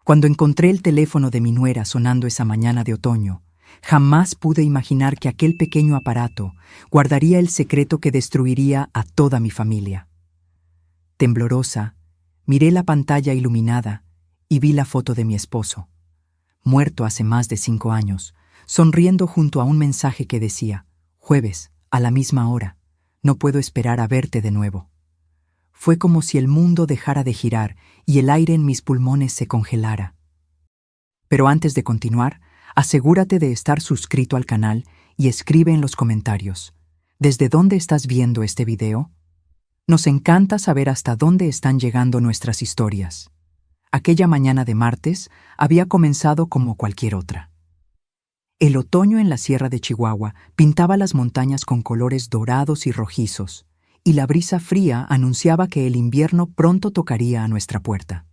Cuando encontré el teléfono de mi nuera sonando esa mañana de otoño, jamás pude imaginar que aquel pequeño aparato guardaría el secreto que destruiría a toda mi familia. Temblorosa, miré la pantalla iluminada y vi la foto de mi esposo, muerto hace más de 5 años, sonriendo junto a un mensaje que decía: «Jueves, a la misma hora, no puedo esperar a verte de nuevo». Fue como si el mundo dejara de girar y el aire en mis pulmones se congelara. Pero antes de continuar, asegúrate de estar suscrito al canal y escribe en los comentarios: ¿desde dónde estás viendo este video? Nos encanta saber hasta dónde están llegando nuestras historias. Aquella mañana de martes había comenzado como cualquier otra. El otoño en la sierra de Chihuahua pintaba las montañas con colores dorados y rojizos, y la brisa fría anunciaba que el invierno pronto tocaría a nuestra puerta.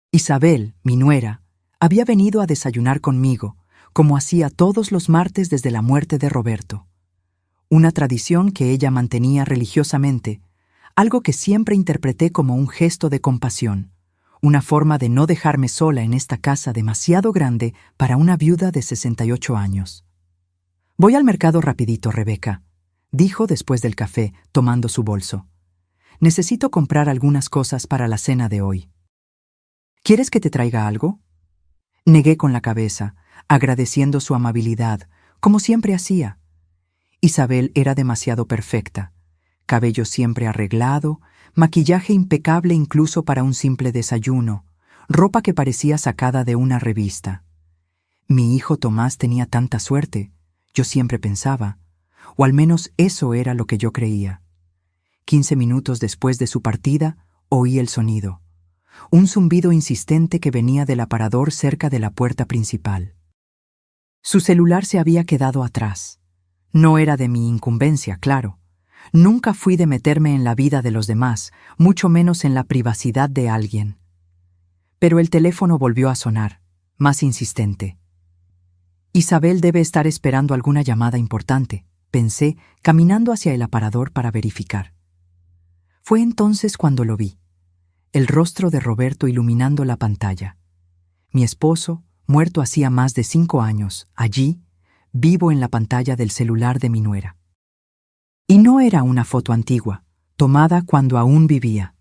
Isabel, mi nuera, había venido a desayunar conmigo, como hacía todos los martes desde la muerte de Roberto. Una tradición que ella mantenía religiosamente, algo que siempre interpreté como un gesto de compasión, una forma de no dejarme sola en esta casa demasiado grande para una viuda de 68 años. «Voy al mercado rapidito, Rebeca», dijo después del café, tomando su bolso. «Necesito comprar algunas cosas para la cena de hoy. ¿Quieres que te traiga algo?» Negué con la cabeza, agradeciendo su amabilidad, como siempre hacía. Isabel era demasiado perfecta. Cabello siempre arreglado, maquillaje impecable incluso para un simple desayuno, ropa que parecía sacada de una revista. Mi hijo Tomás tenía tanta suerte, yo siempre pensaba, o al menos eso era lo que yo creía. 15 minutos después de su partida, oí el sonido. Un zumbido insistente que venía del aparador cerca de la puerta principal. Su celular se había quedado atrás. No era de mi incumbencia, claro. Nunca fui de meterme en la vida de los demás, mucho menos en la privacidad de alguien. Pero el teléfono volvió a sonar, más insistente. Isabel debe estar esperando alguna llamada importante, pensé, caminando hacia el aparador para verificar. Fue entonces cuando lo vi. El rostro de Roberto iluminando la pantalla. Mi esposo, muerto hacía más de 5 años, allí, vivo en la pantalla del celular de mi nuera. Y no era una foto antigua, tomada cuando aún vivía.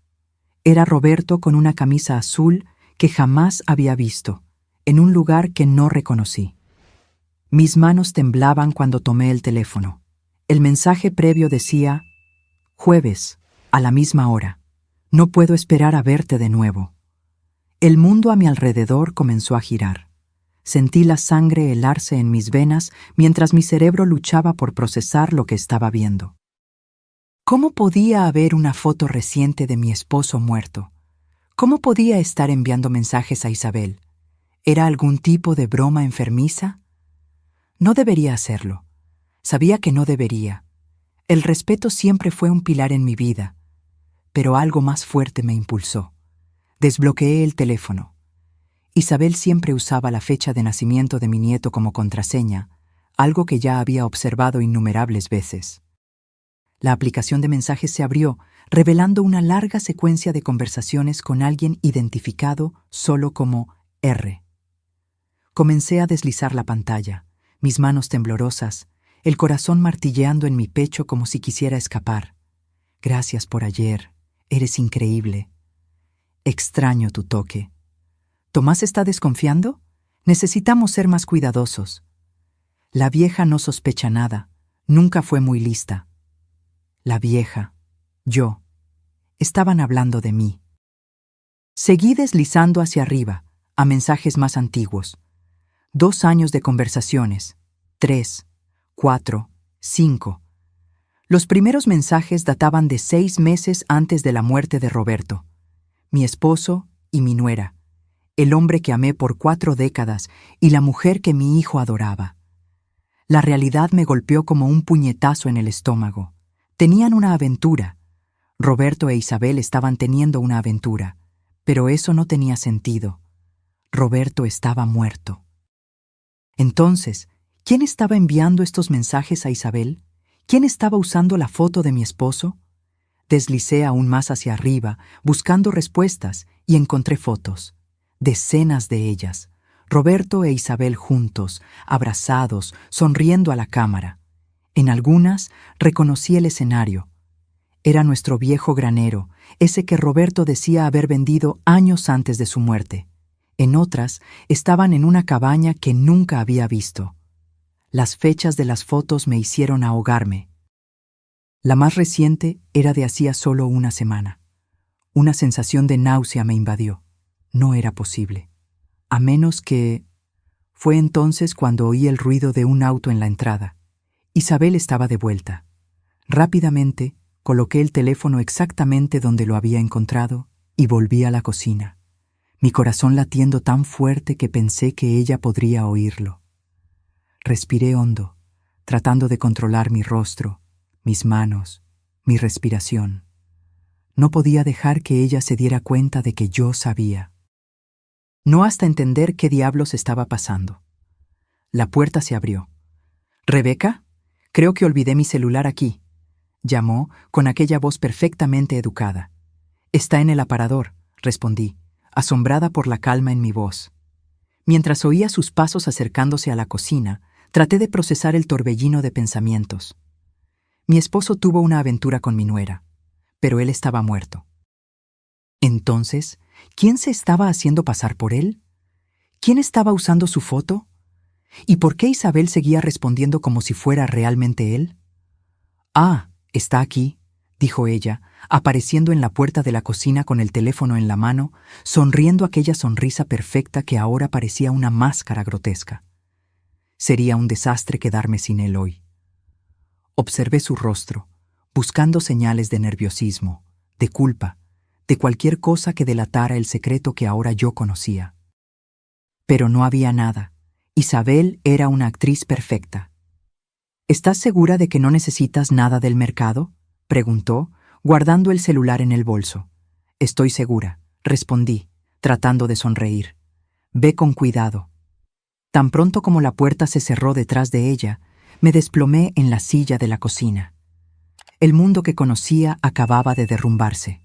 Era Roberto con una camisa azul que jamás había visto, en un lugar que no reconocí. Mis manos temblaban cuando tomé el teléfono. El mensaje previo decía: «Jueves, a la misma hora. No puedo esperar a verte de nuevo». El mundo a mi alrededor comenzó a girar. Sentí la sangre helarse en mis venas mientras mi cerebro luchaba por procesar lo que estaba viendo. ¿Cómo podía haber una foto reciente de mi esposo muerto? ¿Cómo podía estar enviando mensajes a Isabel? ¿Era algún tipo de broma enfermiza? No debería hacerlo. Sabía que no debería. El respeto siempre fue un pilar en mi vida. Pero algo más fuerte me impulsó. Desbloqueé el teléfono. Isabel siempre usaba la fecha de nacimiento de mi nieto como contraseña, algo que ya había observado innumerables veces. La aplicación de mensajes se abrió, revelando una larga secuencia de conversaciones con alguien identificado solo como R. Comencé a deslizar la pantalla, mis manos temblorosas, el corazón martilleando en mi pecho como si quisiera escapar. «Gracias por ayer. Eres increíble. Extraño tu toque. ¿Tomás está desconfiando? Necesitamos ser más cuidadosos». La vieja no sospecha nada. Nunca fue muy lista. La vieja, yo, estaban hablando de mí. Seguí deslizando hacia arriba, a mensajes más antiguos. 2 años de conversaciones. 3, 4, 5. Los primeros mensajes databan de 6 meses antes de la muerte de Roberto. Mi esposo y mi nuera. El hombre que amé por 4 décadas y la mujer que mi hijo adoraba. La realidad me golpeó como un puñetazo en el estómago. Tenían una aventura. Roberto e Isabel estaban teniendo una aventura, pero eso no tenía sentido. Roberto estaba muerto. Entonces, ¿quién estaba enviando estos mensajes a Isabel? ¿Quién estaba usando la foto de mi esposo? Deslicé aún más hacia arriba, buscando respuestas, y encontré fotos. Decenas de ellas, Roberto e Isabel juntos, abrazados, sonriendo a la cámara. En algunas reconocí el escenario. Era nuestro viejo granero, ese que Roberto decía haber vendido años antes de su muerte. En otras estaban en una cabaña que nunca había visto. Las fechas de las fotos me hicieron ahogarme. La más reciente era de hacía solo una semana. Una sensación de náusea me invadió. No era posible. A menos que... Fue entonces cuando oí el ruido de un auto en la entrada. Isabel estaba de vuelta. Rápidamente coloqué el teléfono exactamente donde lo había encontrado y volví a la cocina, mi corazón latiendo tan fuerte que pensé que ella podría oírlo. Respiré hondo, tratando de controlar mi rostro, mis manos, mi respiración. No podía dejar que ella se diera cuenta de que yo sabía. No hasta entender qué diablos estaba pasando. La puerta se abrió. «¿Rebeca? Creo que olvidé mi celular aquí», llamó con aquella voz perfectamente educada. «Está en el aparador», respondí, asombrada por la calma en mi voz. Mientras oía sus pasos acercándose a la cocina, traté de procesar el torbellino de pensamientos. Mi esposo tuvo una aventura con mi nuera, pero él estaba muerto. Entonces, ¿quién se estaba haciendo pasar por él? ¿Quién estaba usando su foto? ¿Y por qué Isabel seguía respondiendo como si fuera realmente él? «Ah, está aquí», dijo ella, apareciendo en la puerta de la cocina con el teléfono en la mano, sonriendo aquella sonrisa perfecta que ahora parecía una máscara grotesca. Sería un desastre quedarme sin él hoy. Observé su rostro, buscando señales de nerviosismo, de culpa, de cualquier cosa que delatara el secreto que ahora yo conocía. Pero no había nada. Isabel era una actriz perfecta. «¿Estás segura de que no necesitas nada del mercado?», preguntó, guardando el celular en el bolso. «Estoy segura», respondí, tratando de sonreír. «Ve con cuidado». Tan pronto como la puerta se cerró detrás de ella, me desplomé en la silla de la cocina. El mundo que conocía acababa de derrumbarse.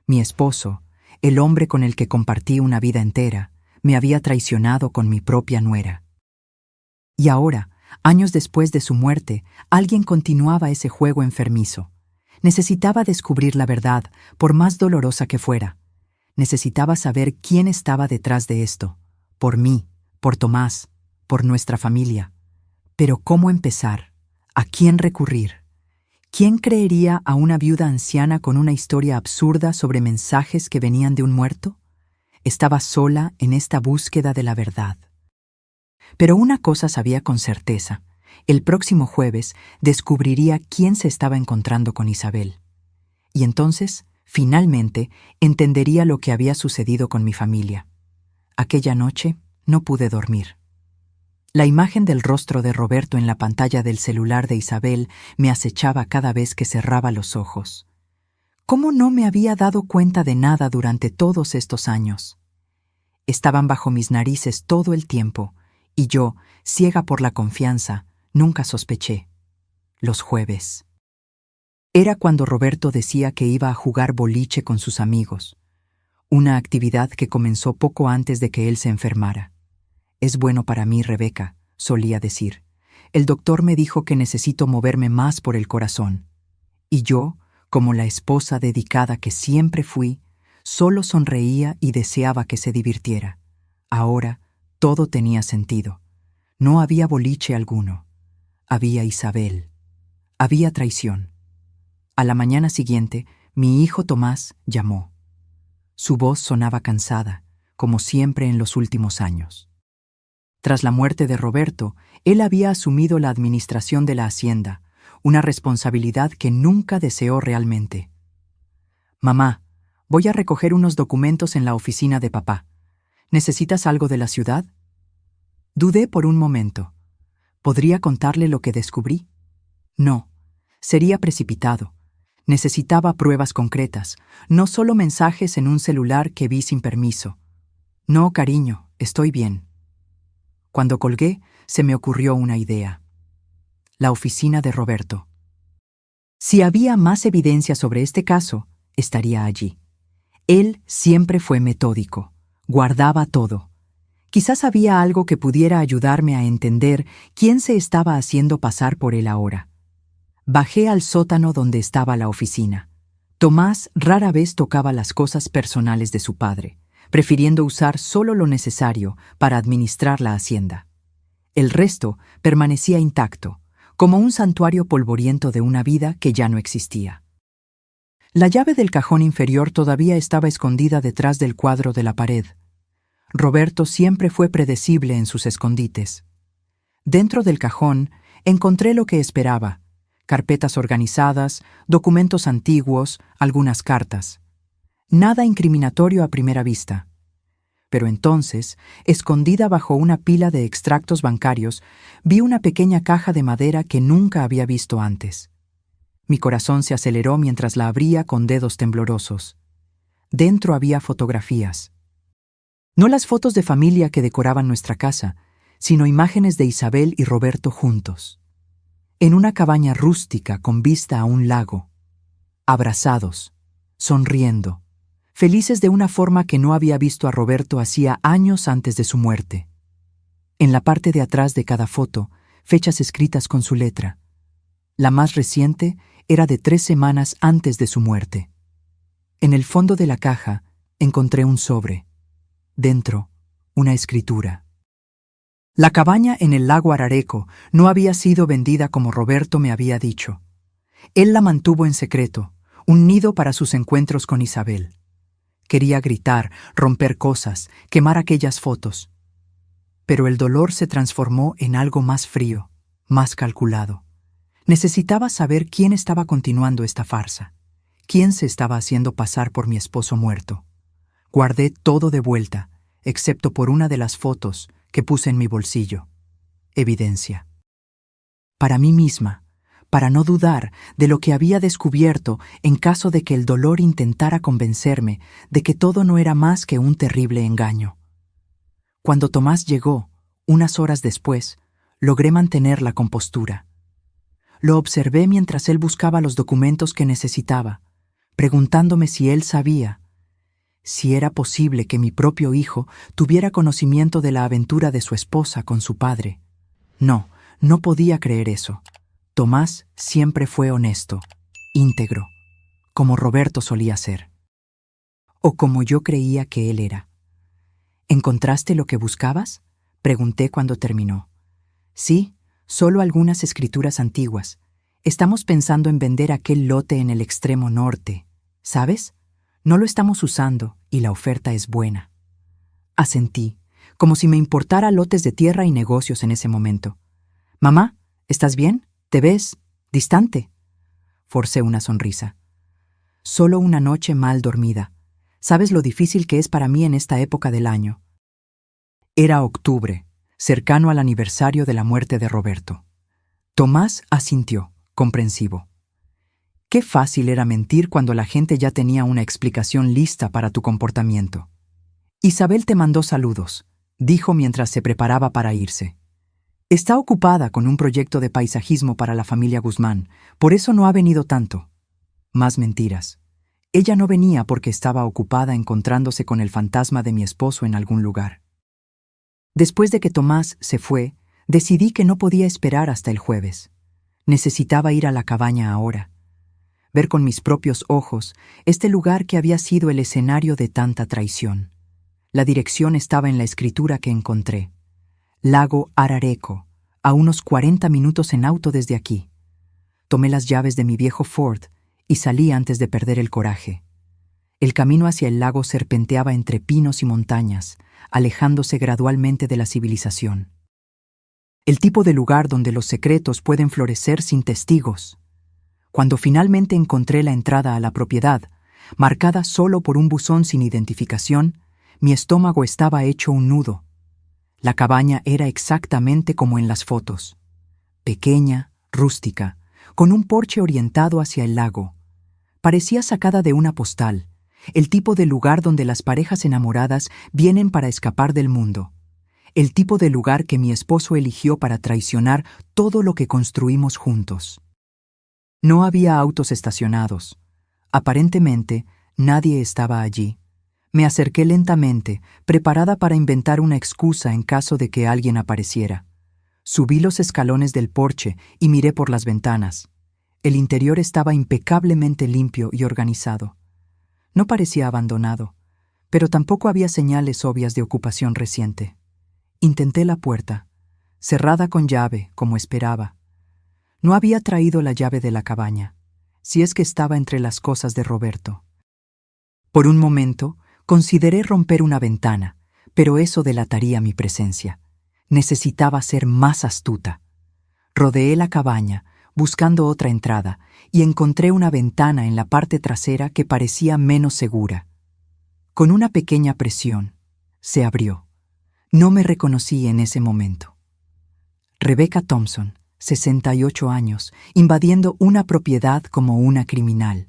Mi esposo, el hombre con el que compartí una vida entera, me había traicionado con mi propia nuera. Y ahora, años después de su muerte, alguien continuaba ese juego enfermizo. Necesitaba descubrir la verdad, por más dolorosa que fuera. Necesitaba saber quién estaba detrás de esto. Por mí, por Tomás, por nuestra familia. Pero ¿cómo empezar? ¿A quién recurrir? ¿Quién creería a una viuda anciana con una historia absurda sobre mensajes que venían de un muerto? Estaba sola en esta búsqueda de la verdad. Pero una cosa sabía con certeza. El próximo jueves descubriría quién se estaba encontrando con Isabel. Y entonces, finalmente, entendería lo que había sucedido con mi familia. Aquella noche no pude dormir. La imagen del rostro de Roberto en la pantalla del celular de Isabel me acechaba cada vez que cerraba los ojos. ¿Cómo no me había dado cuenta de nada durante todos estos años? Estaban bajo mis narices todo el tiempo, y yo, ciega por la confianza, nunca sospeché. Los jueves. Era cuando Roberto decía que iba a jugar boliche con sus amigos, una actividad que comenzó poco antes de que él se enfermara. «Es bueno para mí, Rebeca», solía decir. «El doctor me dijo que necesito moverme más por el corazón». Y yo, como la esposa dedicada que siempre fui, solo sonreía y deseaba que se divirtiera. Ahora todo tenía sentido. No había boliche alguno. Había Isabel. Había traición. A la mañana siguiente, mi hijo Tomás llamó. Su voz sonaba cansada, como siempre en los últimos años. Tras la muerte de Roberto, él había asumido la administración de la hacienda, una responsabilidad que nunca deseó realmente. «Mamá, voy a recoger unos documentos en la oficina de papá. ¿Necesitas algo de la ciudad?» Dudé por un momento. ¿Podría contarle lo que descubrí? No, sería precipitado. Necesitaba pruebas concretas, no solo mensajes en un celular que vi sin permiso. «No, cariño, estoy bien». Cuando colgué, se me ocurrió una idea. La oficina de Roberto. Si había más evidencia sobre este caso, estaría allí. Él siempre fue metódico, Guardaba todo. Quizás había algo que pudiera ayudarme a entender quién se estaba haciendo pasar por él ahora. Bajé al sótano donde estaba la oficina. Tomás rara vez tocaba las cosas personales de su padre, prefiriendo usar solo lo necesario para administrar la hacienda. El resto permanecía intacto, como un santuario polvoriento de una vida que ya no existía. La llave del cajón inferior todavía estaba escondida detrás del cuadro de la pared. Roberto siempre fue predecible en sus escondites. Dentro del cajón encontré lo que esperaba: carpetas organizadas, documentos antiguos, algunas cartas. Nada incriminatorio a primera vista. Pero entonces, escondida bajo una pila de extractos bancarios, vi una pequeña caja de madera que nunca había visto antes. Mi corazón se aceleró mientras la abría con dedos temblorosos. Dentro había fotografías. No las fotos de familia que decoraban nuestra casa, sino imágenes de Isabel y Roberto juntos. En una cabaña rústica con vista a un lago. Abrazados, sonriendo, felices de una forma que no había visto a Roberto hacía años antes de su muerte. En la parte de atrás de cada foto, fechas escritas con su letra. La más reciente era de 3 semanas antes de su muerte. En el fondo de la caja encontré un sobre. Dentro, una escritura. La cabaña en el lago Arareco no había sido vendida como Roberto me había dicho. Él la mantuvo en secreto, un nido para sus encuentros con Isabel. Quería gritar, romper cosas, quemar aquellas fotos. Pero el dolor se transformó en algo más frío, más calculado. Necesitaba saber quién estaba continuando esta farsa, quién se estaba haciendo pasar por mi esposo muerto. Guardé todo de vuelta, excepto por una de las fotos que puse en mi bolsillo. Evidencia. Para mí misma, para no dudar de lo que había descubierto en caso de que el dolor intentara convencerme de que todo no era más que un terrible engaño. Cuando Tomás llegó, unas horas después, logré mantener la compostura. Lo observé mientras él buscaba los documentos que necesitaba, preguntándome si él sabía, si era posible que mi propio hijo tuviera conocimiento de la aventura de su esposa con su padre. No, no podía creer eso. Tomás siempre fue honesto, íntegro, como Roberto solía ser. O como yo creía que él era. ¿Encontraste lo que buscabas?, pregunté cuando terminó. Sí, solo algunas escrituras antiguas. Estamos pensando en vender aquel lote en el extremo norte, ¿sabes? No lo estamos usando y la oferta es buena. Asentí, como si me importara lotes de tierra y negocios en ese momento. Mamá, ¿estás bien? ¿Te ves distante? Forcé una sonrisa. Solo una noche mal dormida. ¿Sabes lo difícil que es para mí en esta época del año? Era octubre, cercano al aniversario de la muerte de Roberto. Tomás asintió, comprensivo. Qué fácil era mentir cuando la gente ya tenía una explicación lista para tu comportamiento. Isabel te mandó saludos, dijo mientras se preparaba para irse. Está ocupada con un proyecto de paisajismo para la familia Guzmán, por eso no ha venido tanto. Más mentiras. Ella no venía porque estaba ocupada encontrándose con el fantasma de mi esposo en algún lugar. Después de que Tomás se fue, decidí que no podía esperar hasta el jueves. Necesitaba ir a la cabaña ahora. Ver con mis propios ojos este lugar que había sido el escenario de tanta traición. La dirección estaba en la escritura que encontré. Lago Arareco, a unos 40 minutos en auto desde aquí. Tomé las llaves de mi viejo Ford y salí antes de perder el coraje. El camino hacia el lago serpenteaba entre pinos y montañas, alejándose gradualmente de la civilización. El tipo de lugar donde los secretos pueden florecer sin testigos. Cuando finalmente encontré la entrada a la propiedad, marcada solo por un buzón sin identificación, mi estómago estaba hecho un nudo. La cabaña era exactamente como en las fotos. Pequeña, rústica, con un porche orientado hacia el lago. Parecía sacada de una postal, el tipo de lugar donde las parejas enamoradas vienen para escapar del mundo. El tipo de lugar que mi esposo eligió para traicionar todo lo que construimos juntos. No había autos estacionados. Aparentemente, nadie estaba allí. Me acerqué lentamente, preparada para inventar una excusa en caso de que alguien apareciera. Subí los escalones del porche y miré por las ventanas. El interior estaba impecablemente limpio y organizado. No parecía abandonado, pero tampoco había señales obvias de ocupación reciente. Intenté la puerta, cerrada con llave, como esperaba. No había traído la llave de la cabaña, si es que estaba entre las cosas de Roberto. Por un momento, consideré romper una ventana, pero eso delataría mi presencia. Necesitaba ser más astuta. Rodeé la cabaña, buscando otra entrada, y encontré una ventana en la parte trasera que parecía menos segura. Con una pequeña presión, se abrió. No me reconocí en ese momento. Rebecca Thompson, 68 años, invadiendo una propiedad como una criminal.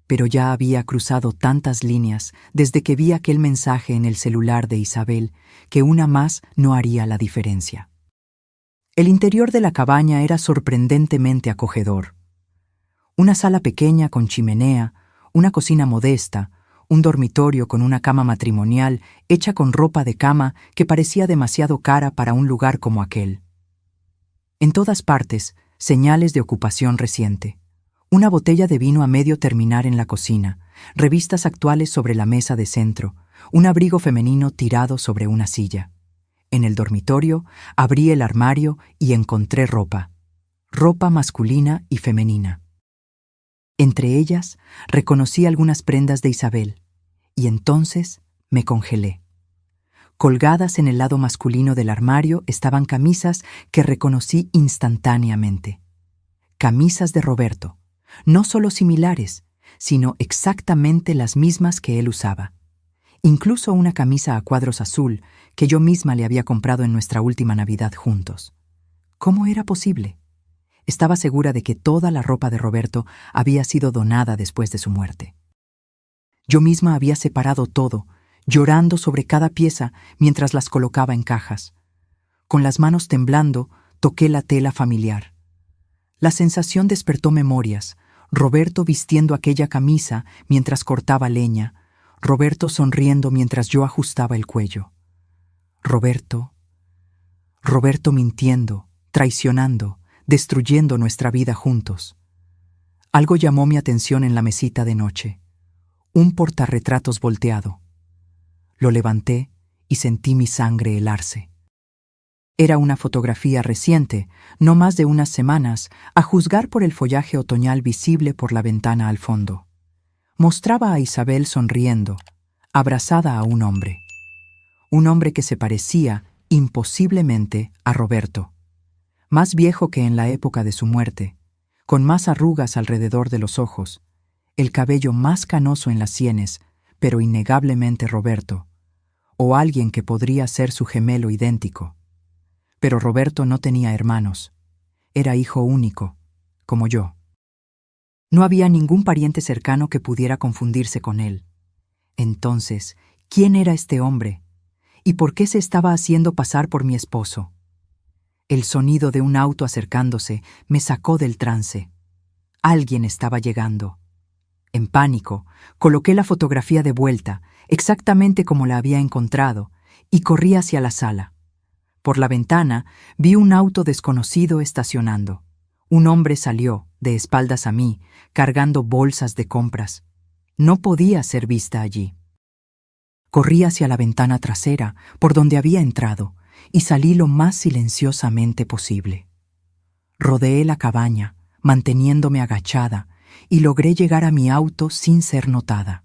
Pero ya había cruzado tantas líneas desde que vi aquel mensaje en el celular de Isabel que una más no haría la diferencia. El interior de la cabaña era sorprendentemente acogedor. Una sala pequeña con chimenea, una cocina modesta, un dormitorio con una cama matrimonial hecha con ropa de cama que parecía demasiado cara para un lugar como aquel. En todas partes, señales de ocupación reciente. Una botella de vino a medio terminar en la cocina, revistas actuales sobre la mesa de centro, un abrigo femenino tirado sobre una silla. En el dormitorio, abrí el armario y encontré ropa masculina y femenina. Entre ellas, reconocí algunas prendas de Isabel, y entonces me congelé. Colgadas en el lado masculino del armario estaban camisas que reconocí instantáneamente. Camisas de Roberto, no solo similares, sino exactamente las mismas que él usaba. Incluso una camisa a cuadros azul que yo misma le había comprado en nuestra última Navidad juntos. ¿Cómo era posible? Estaba segura de que toda la ropa de Roberto había sido donada después de su muerte. Yo misma había separado todo, llorando sobre cada pieza mientras las colocaba en cajas. Con las manos temblando, toqué la tela familiar. La sensación despertó memorias. Roberto vistiendo aquella camisa mientras cortaba leña, Roberto sonriendo mientras yo ajustaba el cuello. Roberto mintiendo, traicionando, destruyendo nuestra vida juntos. Algo llamó mi atención en la mesita de noche. Un portarretratos volteado. Lo levanté y sentí mi sangre helarse. Era una fotografía reciente, no más de unas semanas, a juzgar por el follaje otoñal visible por la ventana al fondo. Mostraba a Isabel sonriendo, abrazada a un hombre. Un hombre que se parecía imposiblemente a Roberto. Más viejo que en la época de su muerte, con más arrugas alrededor de los ojos, el cabello más canoso en las sienes, pero innegablemente Roberto, o alguien que podría ser su gemelo idéntico. Pero Roberto no tenía hermanos. Era hijo único, como yo. No había ningún pariente cercano que pudiera confundirse con él. Entonces, ¿quién era este hombre? ¿Y por qué se estaba haciendo pasar por mi esposo? El sonido de un auto acercándose me sacó del trance. Alguien estaba llegando. En pánico, coloqué la fotografía de vuelta, exactamente como la había encontrado, y corrí hacia la sala. Por la ventana vi un auto desconocido estacionando. Un hombre salió, de espaldas a mí, cargando bolsas de compras. No podía ser vista allí. Corrí hacia la ventana trasera, por donde había entrado, y salí lo más silenciosamente posible. Rodeé la cabaña, manteniéndome agachada, y logré llegar a mi auto sin ser notada.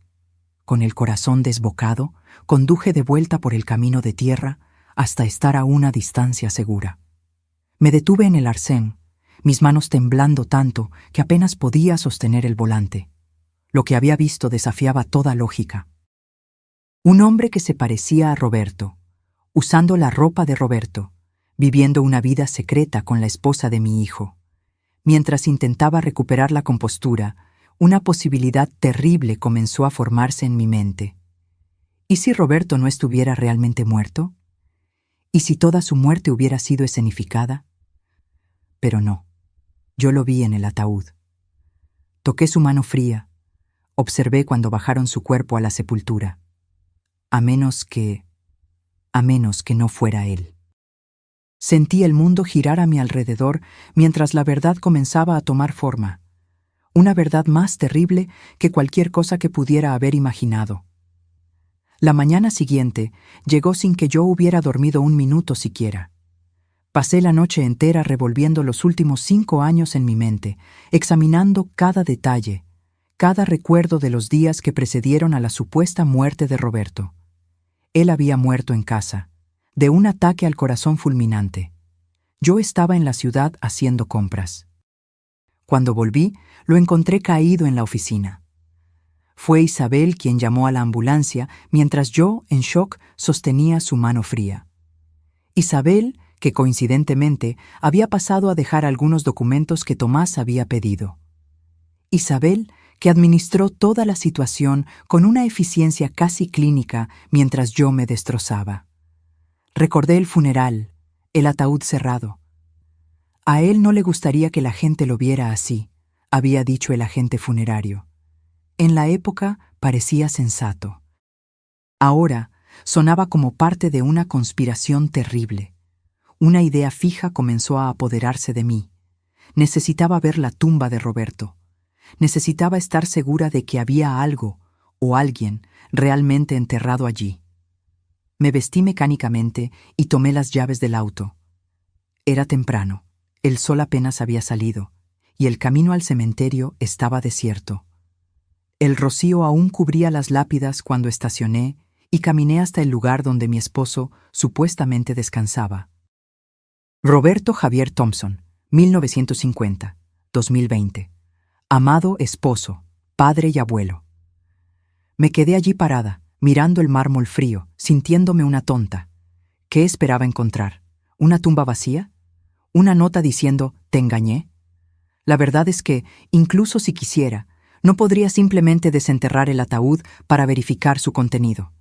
Con el corazón desbocado, conduje de vuelta por el camino de tierra hasta estar a una distancia segura. Me detuve en el arcén, mis manos temblando tanto que apenas podía sostener el volante. Lo que había visto desafiaba toda lógica. Un hombre que se parecía a Roberto, usando la ropa de Roberto, viviendo una vida secreta con la esposa de mi hijo. Mientras intentaba recuperar la compostura, una posibilidad terrible comenzó a formarse en mi mente. ¿Y si Roberto no estuviera realmente muerto? ¿Y si toda su muerte hubiera sido escenificada? Pero no, yo lo vi en el ataúd. Toqué su mano fría, observé cuando bajaron su cuerpo a la sepultura. a menos que no fuera él. Sentí el mundo girar a mi alrededor mientras la verdad comenzaba a tomar forma. Una verdad más terrible que cualquier cosa que pudiera haber imaginado. La mañana siguiente llegó sin que yo hubiera dormido un minuto siquiera. Pasé la noche entera revolviendo los últimos 5 años en mi mente, examinando cada detalle, cada recuerdo de los días que precedieron a la supuesta muerte de Roberto. Él había muerto en casa, de un ataque al corazón fulminante. Yo estaba en la ciudad haciendo compras. Cuando volví, lo encontré caído en la oficina. Fue Isabel quien llamó a la ambulancia mientras yo, en shock, sostenía su mano fría. Isabel, que coincidentemente había pasado a dejar algunos documentos que Tomás había pedido. Isabel, que administró toda la situación con una eficiencia casi clínica mientras yo me destrozaba. Recordé el funeral, el ataúd cerrado. A él no le gustaría que la gente lo viera así, había dicho el agente funerario. En la época parecía sensato. Ahora sonaba como parte de una conspiración terrible. Una idea fija comenzó a apoderarse de mí. Necesitaba ver la tumba de Roberto. Necesitaba estar segura de que había algo o alguien realmente enterrado allí. Me vestí mecánicamente y tomé las llaves del auto. Era temprano, el sol apenas había salido, y el camino al cementerio estaba desierto. El rocío aún cubría las lápidas cuando estacioné y caminé hasta el lugar donde mi esposo supuestamente descansaba. Roberto Javier Thompson, 1950, 2020. Amado esposo, padre y abuelo. Me quedé allí parada, mirando el mármol frío, sintiéndome una tonta. ¿Qué esperaba encontrar? ¿Una tumba vacía? ¿Una nota diciendo, te engañé? La verdad es que, incluso si quisiera, no podría simplemente desenterrar el ataúd para verificar su contenido.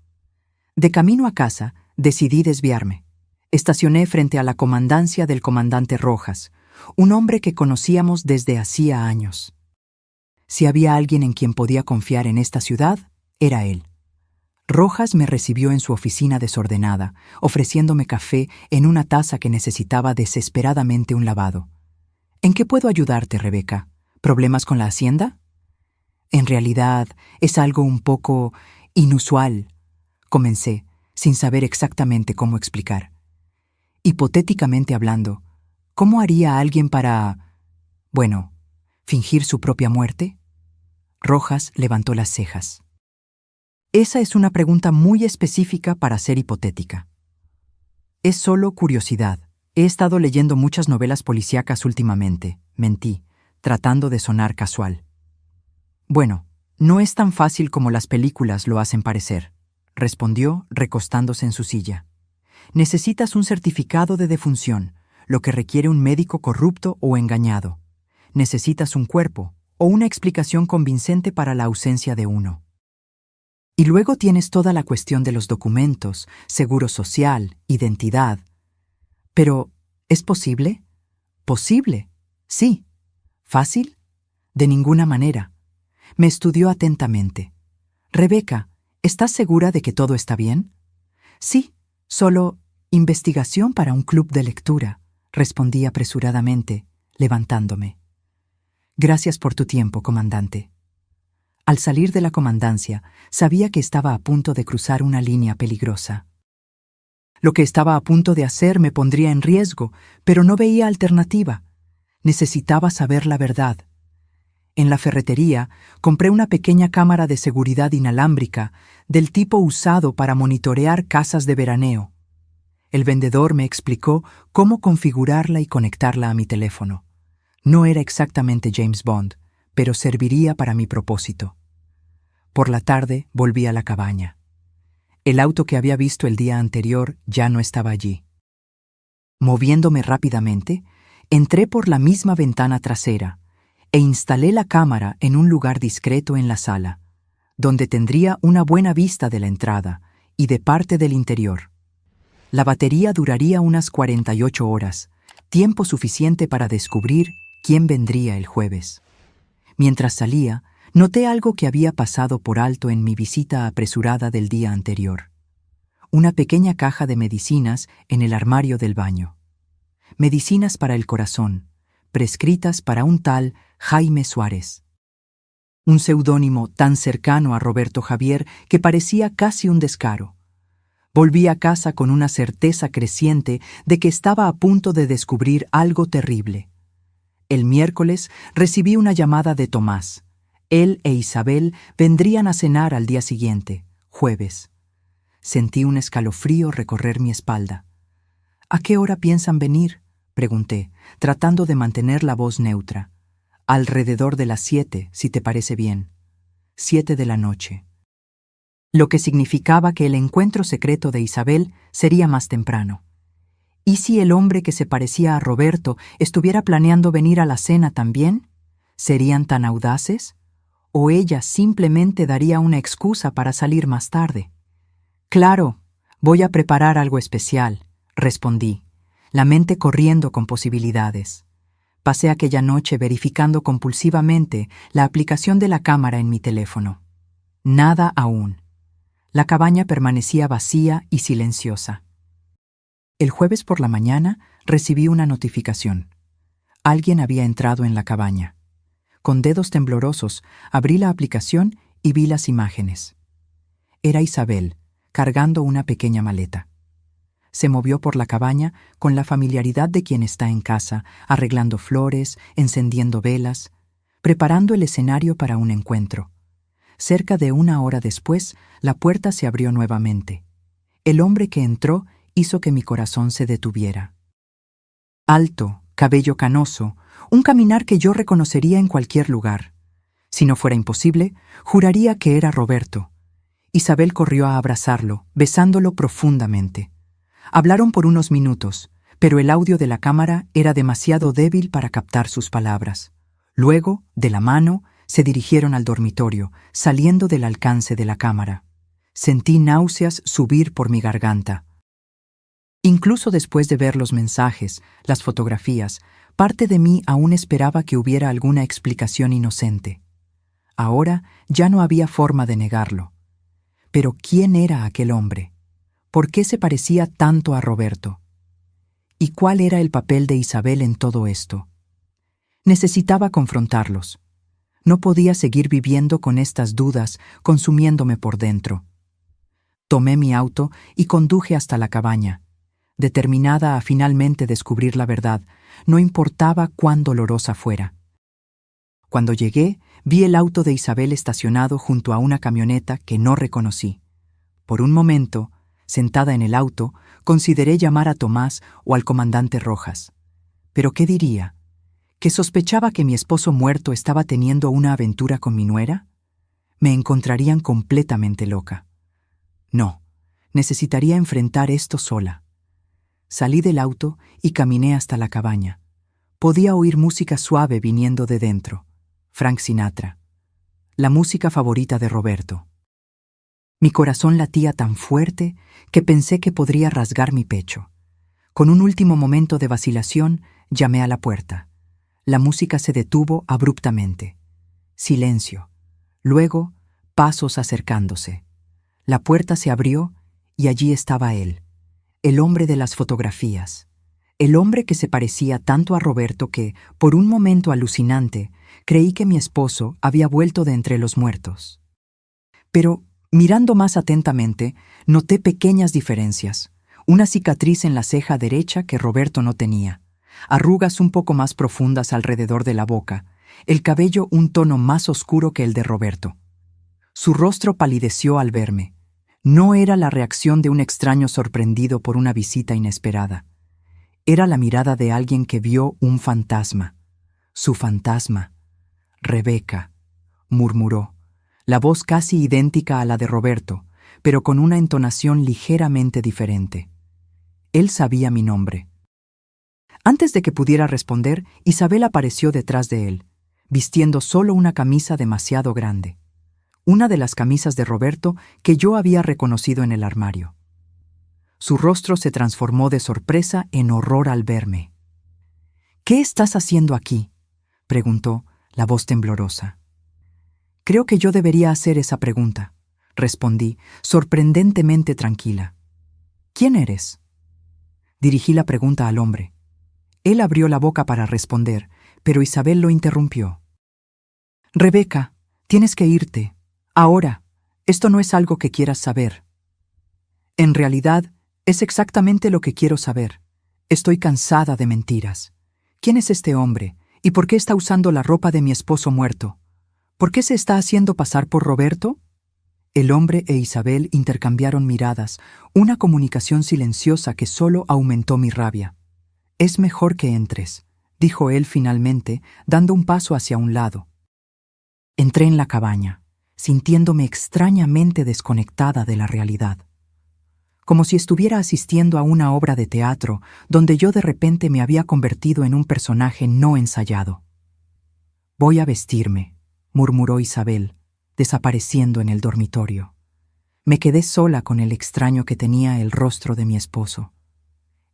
De camino a casa, decidí desviarme. Estacioné frente a la comandancia del comandante Rojas, un hombre que conocíamos desde hacía años. Si había alguien en quien podía confiar en esta ciudad, era él. Rojas me recibió en su oficina desordenada, ofreciéndome café en una taza que necesitaba desesperadamente un lavado. ¿En qué puedo ayudarte, Rebeca? ¿Problemas con la hacienda? En realidad, es algo un poco inusual, comencé, sin saber exactamente cómo explicar. Hipotéticamente hablando, ¿cómo haría alguien para, fingir su propia muerte? Rojas levantó las cejas. Esa es una pregunta muy específica para ser hipotética. Es solo curiosidad. He estado leyendo muchas novelas policíacas últimamente, mentí, tratando de sonar casual. Bueno, no es tan fácil como las películas lo hacen parecer, respondió recostándose en su silla. Necesitas un certificado de defunción, lo que requiere un médico corrupto o engañado. Necesitas un cuerpo o una explicación convincente para la ausencia de uno. Y luego tienes toda la cuestión de los documentos, seguro social, identidad. Pero, ¿es posible? ¿Posible? Sí. ¿Fácil? De ninguna manera. Me estudió atentamente. Rebeca, ¿estás segura de que todo está bien? Sí, solo investigación para un club de lectura, respondí apresuradamente, levantándome. Gracias por tu tiempo, comandante. Al salir de la comandancia, sabía que estaba a punto de cruzar una línea peligrosa. Lo que estaba a punto de hacer me pondría en riesgo, pero no veía alternativa. Necesitaba saber la verdad. En la ferretería, compré una pequeña cámara de seguridad inalámbrica del tipo usado para monitorear casas de veraneo. El vendedor me explicó cómo configurarla y conectarla a mi teléfono. No era exactamente James Bond, pero serviría para mi propósito. Por la tarde volví a la cabaña. El auto que había visto el día anterior ya no estaba allí. Moviéndome rápidamente, entré por la misma ventana trasera e instalé la cámara en un lugar discreto en la sala, donde tendría una buena vista de la entrada y de parte del interior. La batería duraría unas 48 horas, tiempo suficiente para descubrir quién vendría el jueves. Mientras salía, noté algo que había pasado por alto en mi visita apresurada del día anterior. una pequeña caja de medicinas en el armario del baño. Medicinas para el corazón, prescritas para un tal Jaime Suárez. Un seudónimo tan cercano a Roberto Javier que parecía casi un descaro. Volví a casa con una certeza creciente de que estaba a punto de descubrir algo terrible. El miércoles recibí una llamada de Tomás. Él e Isabel vendrían a cenar al día siguiente, jueves. Sentí un escalofrío recorrer mi espalda. ¿A qué hora piensan venir?, pregunté, tratando de mantener la voz neutra. Alrededor de las 7, si te parece bien. 7 de la noche. Lo que significaba que el encuentro secreto de Isabel sería más temprano. ¿Y si el hombre que se parecía a Roberto estuviera planeando venir a la cena también? ¿Serían tan audaces? ¿O ella simplemente daría una excusa para salir más tarde? Claro, voy a preparar algo especial, respondí, la mente corriendo con posibilidades. Pasé aquella noche verificando compulsivamente la aplicación de la cámara en mi teléfono. Nada aún. La cabaña permanecía vacía y silenciosa. El jueves por la mañana recibí una notificación. Alguien había entrado en la cabaña. Con dedos temblorosos abrí la aplicación y vi las imágenes. Era Isabel, cargando una pequeña maleta. Se movió por la cabaña con la familiaridad de quien está en casa, arreglando flores, encendiendo velas, preparando el escenario para un encuentro. Cerca de 1 hora después, la puerta se abrió nuevamente. El hombre que entró hizo que mi corazón se detuviera. Alto, cabello canoso, un caminar que yo reconocería en cualquier lugar. Si no fuera imposible, juraría que era Roberto. Isabel corrió a abrazarlo, besándolo profundamente. Hablaron por unos minutos, pero el audio de la cámara era demasiado débil para captar sus palabras. Luego, de la mano, se dirigieron al dormitorio, saliendo del alcance de la cámara. Sentí náuseas subir por mi garganta. Incluso después de ver los mensajes, las fotografías, parte de mí aún esperaba que hubiera alguna explicación inocente. Ahora ya no había forma de negarlo. Pero ¿quién era aquel hombre? ¿Por qué se parecía tanto a Roberto? ¿Y cuál era el papel de Isabel en todo esto? Necesitaba confrontarlos. No podía seguir viviendo con estas dudas consumiéndome por dentro. Tomé mi auto y conduje hasta la cabaña, determinada a finalmente descubrir la verdad, no importaba cuán dolorosa fuera. Cuando llegué, vi el auto de Isabel estacionado junto a una camioneta que no reconocí. Por un momento, sentada en el auto, consideré llamar a Tomás o al comandante Rojas. ¿Pero qué diría? ¿Que sospechaba que mi esposo muerto estaba teniendo una aventura con mi nuera? Me encontrarían completamente loca. No, necesitaría enfrentar esto sola. Salí del auto y caminé hasta la cabaña. Podía oír música suave viniendo de dentro. Frank Sinatra. La música favorita de Roberto. Mi corazón latía tan fuerte que pensé que podría rasgar mi pecho. Con un último momento de vacilación, llamé a la puerta. La música se detuvo abruptamente. Silencio. Luego, pasos acercándose. La puerta se abrió y allí estaba él, el hombre de las fotografías. El hombre que se parecía tanto a Roberto que, por un momento alucinante, creí que mi esposo había vuelto de entre los muertos. Pero, mirando más atentamente, noté pequeñas diferencias. Una cicatriz en la ceja derecha que Roberto no tenía, arrugas un poco más profundas alrededor de la boca, el cabello un tono más oscuro que el de Roberto. Su rostro palideció al verme. No era la reacción de un extraño sorprendido por una visita inesperada. Era la mirada de alguien que vio un fantasma. Su fantasma. Rebeca, murmuró, la voz casi idéntica a la de Roberto, pero con una entonación ligeramente diferente. Él sabía mi nombre. Antes de que pudiera responder, Isabel apareció detrás de él, vistiendo solo una camisa demasiado grande. Una de las camisas de Roberto que yo había reconocido en el armario. Su rostro se transformó de sorpresa en horror al verme. «¿Qué estás haciendo aquí?», preguntó, la voz temblorosa. «Creo que yo debería hacer esa pregunta», respondí, sorprendentemente tranquila. ¿Quién eres? Dirigí la pregunta al hombre. Él abrió la boca para responder, pero Isabel lo interrumpió. Rebeca, tienes que irte. Ahora, esto no es algo que quieras saber. En realidad, es exactamente lo que quiero saber. Estoy cansada de mentiras. ¿Quién es este hombre? ¿Y por qué está usando la ropa de mi esposo muerto? ¿Por qué se está haciendo pasar por Roberto? El hombre e Isabel intercambiaron miradas, una comunicación silenciosa que solo aumentó mi rabia. Es mejor que entres, dijo él finalmente, dando un paso hacia un lado. Entré en la cabaña, sintiéndome extrañamente desconectada de la realidad. Como si estuviera asistiendo a una obra de teatro donde yo de repente me había convertido en un personaje no ensayado. Voy a vestirme, murmuró Isabel, desapareciendo en el dormitorio. Me quedé sola con el extraño que tenía el rostro de mi esposo.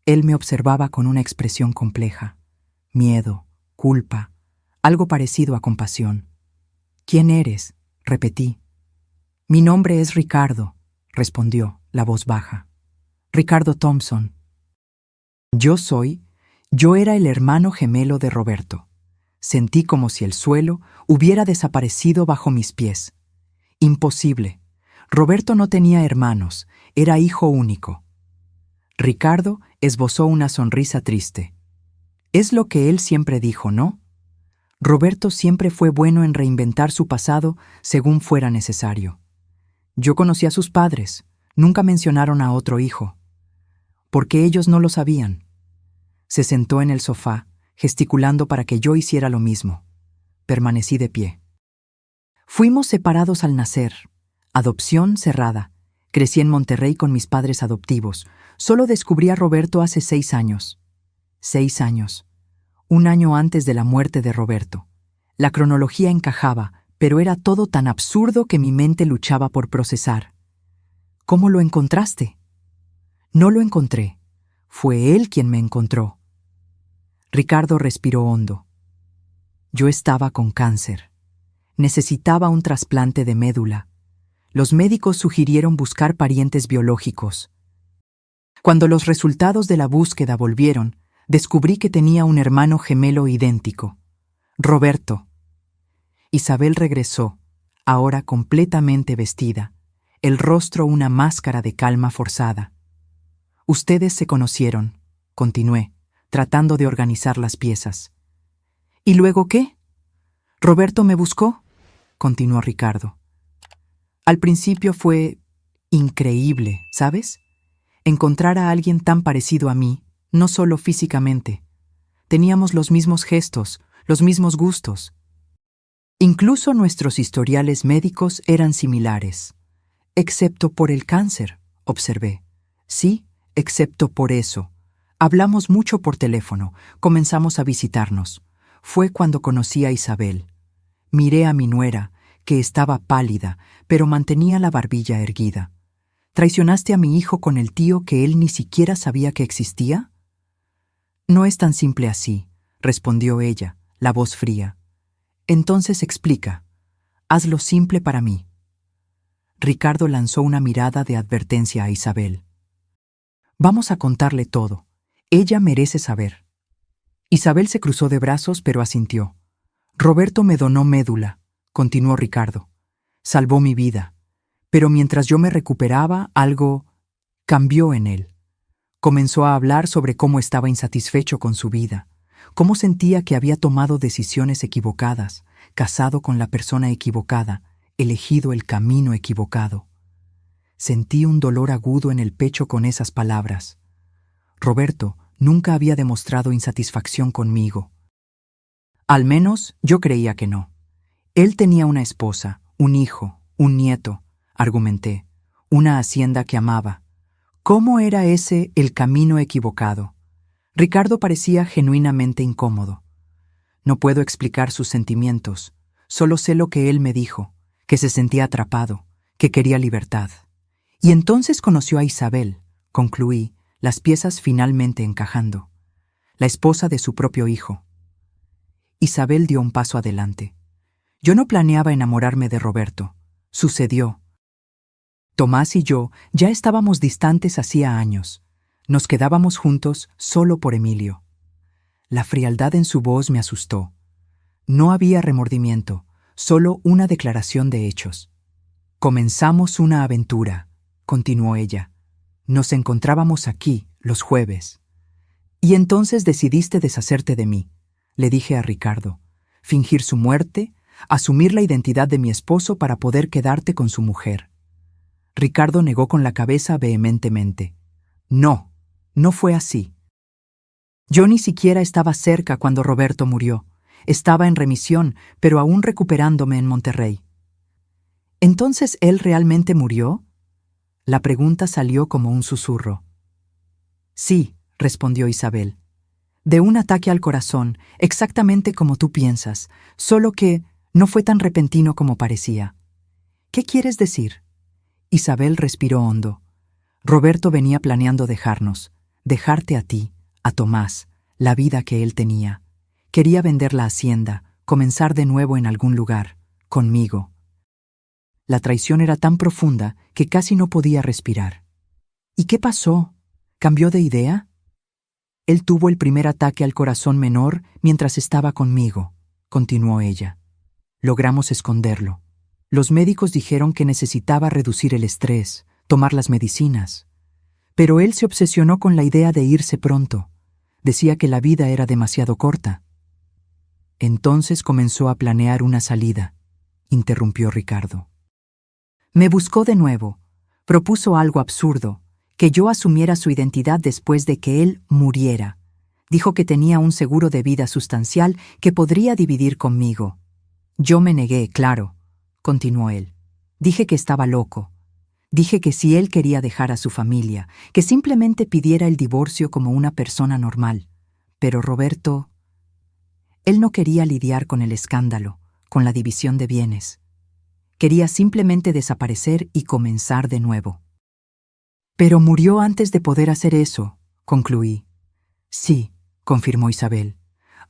Él me observaba con una expresión compleja: miedo, culpa, algo parecido a compasión. ¿Quién eres?, repetí. Mi nombre es Ricardo, respondió, la voz baja. Ricardo Thompson. Yo era el hermano gemelo de Roberto. Sentí como si el suelo hubiera desaparecido bajo mis pies. Imposible. Roberto no tenía hermanos, era hijo único. Ricardo esbozó una sonrisa triste. Es lo que él siempre dijo, ¿no? Roberto siempre fue bueno en reinventar su pasado según fuera necesario. Yo conocí a sus padres, nunca mencionaron a otro hijo. ¿Por qué ellos no lo sabían? Se sentó en el sofá, gesticulando para que yo hiciera lo mismo. Permanecí de pie. Fuimos separados al nacer. Adopción cerrada. Crecí en Monterrey con mis padres adoptivos. Solo descubrí a Roberto hace 6 años. 6 años. Un año antes de la muerte de Roberto. La cronología encajaba, pero era todo tan absurdo que mi mente luchaba por procesar. ¿Cómo lo encontraste? No lo encontré. Fue él quien me encontró. Ricardo respiró hondo. Yo estaba con cáncer. Necesitaba un trasplante de médula. Los médicos sugirieron buscar parientes biológicos. Cuando los resultados de la búsqueda volvieron, descubrí que tenía un hermano gemelo idéntico, Roberto. Isabel regresó, ahora completamente vestida, el rostro una máscara de calma forzada. Ustedes se conocieron, continué, tratando de organizar las piezas. ¿Y luego qué? Roberto me buscó, continuó Ricardo. Al principio fue increíble, ¿sabes? Encontrar a alguien tan parecido a mí, no solo físicamente. Teníamos los mismos gestos, los mismos gustos. Incluso nuestros historiales médicos eran similares. Excepto por el cáncer, observé. Sí, excepto por eso. Hablamos mucho por teléfono, comenzamos a visitarnos. Fue cuando conocí a Isabel. Miré a mi nuera, que estaba pálida, pero mantenía la barbilla erguida. ¿Traicionaste a mi hijo con el tío que él ni siquiera sabía que existía? No es tan simple así, respondió ella, la voz fría. Entonces explica. Hazlo simple para mí. Ricardo lanzó una mirada de advertencia a Isabel. Vamos a contarle todo. Ella merece saber. Isabel se cruzó de brazos, pero asintió. Roberto me donó médula, continuó Ricardo. Salvó mi vida. Pero mientras yo me recuperaba, algo cambió en él. Comenzó a hablar sobre cómo estaba insatisfecho con su vida, cómo sentía que había tomado decisiones equivocadas, casado con la persona equivocada, elegido el camino equivocado. Sentí un dolor agudo en el pecho con esas palabras. Roberto nunca había demostrado insatisfacción conmigo. Al menos yo creía que no. Él tenía una esposa, un hijo, un nieto, argumenté, una hacienda que amaba. ¿Cómo era ese el camino equivocado? Ricardo parecía genuinamente incómodo. No puedo explicar sus sentimientos, solo sé lo que él me dijo, que se sentía atrapado, que quería libertad. Y entonces conoció a Isabel, concluí, las piezas finalmente encajando. La esposa de su propio hijo. Isabel dio un paso adelante. Yo no planeaba enamorarme de Roberto. Sucedió. Tomás y yo ya estábamos distantes hacía años. Nos quedábamos juntos solo por Emilio. La frialdad en su voz me asustó. No había remordimiento, solo una declaración de hechos. Comenzamos una aventura, continuó ella. Nos encontrábamos aquí, los jueves. Y entonces decidiste deshacerte de mí, le dije a Ricardo. Fingir su muerte, asumir la identidad de mi esposo para poder quedarte con su mujer. Ricardo negó con la cabeza vehementemente. No, no fue así. Yo ni siquiera estaba cerca cuando Roberto murió. Estaba en remisión, pero aún recuperándome en Monterrey. ¿Entonces él realmente murió? La pregunta salió como un susurro. Sí, respondió Isabel. De un ataque al corazón, exactamente como tú piensas, solo que no fue tan repentino como parecía. ¿Qué quieres decir? Isabel respiró hondo. Roberto venía planeando dejarte a ti, a Tomás, la vida que él tenía. Quería vender la hacienda, comenzar de nuevo en algún lugar, conmigo. La traición era tan profunda que casi no podía respirar. ¿Y qué pasó? ¿Cambió de idea? Él tuvo el primer ataque al corazón menor mientras estaba conmigo, continuó ella. Logramos esconderlo. Los médicos dijeron que necesitaba reducir el estrés, tomar las medicinas. Pero él se obsesionó con la idea de irse pronto. Decía que la vida era demasiado corta. Entonces comenzó a planear una salida, interrumpió Ricardo. Me buscó de nuevo. Propuso algo absurdo, que yo asumiera su identidad después de que él muriera. Dijo que tenía un seguro de vida sustancial que podría dividir conmigo. Yo me negué, claro, continuó él. Dije que estaba loco. Dije que si él quería dejar a su familia, que simplemente pidiera el divorcio como una persona normal. Pero Roberto... Él no quería lidiar con el escándalo, con la división de bienes. Quería simplemente desaparecer y comenzar de nuevo. Pero murió antes de poder hacer eso, concluí. Sí, confirmó Isabel.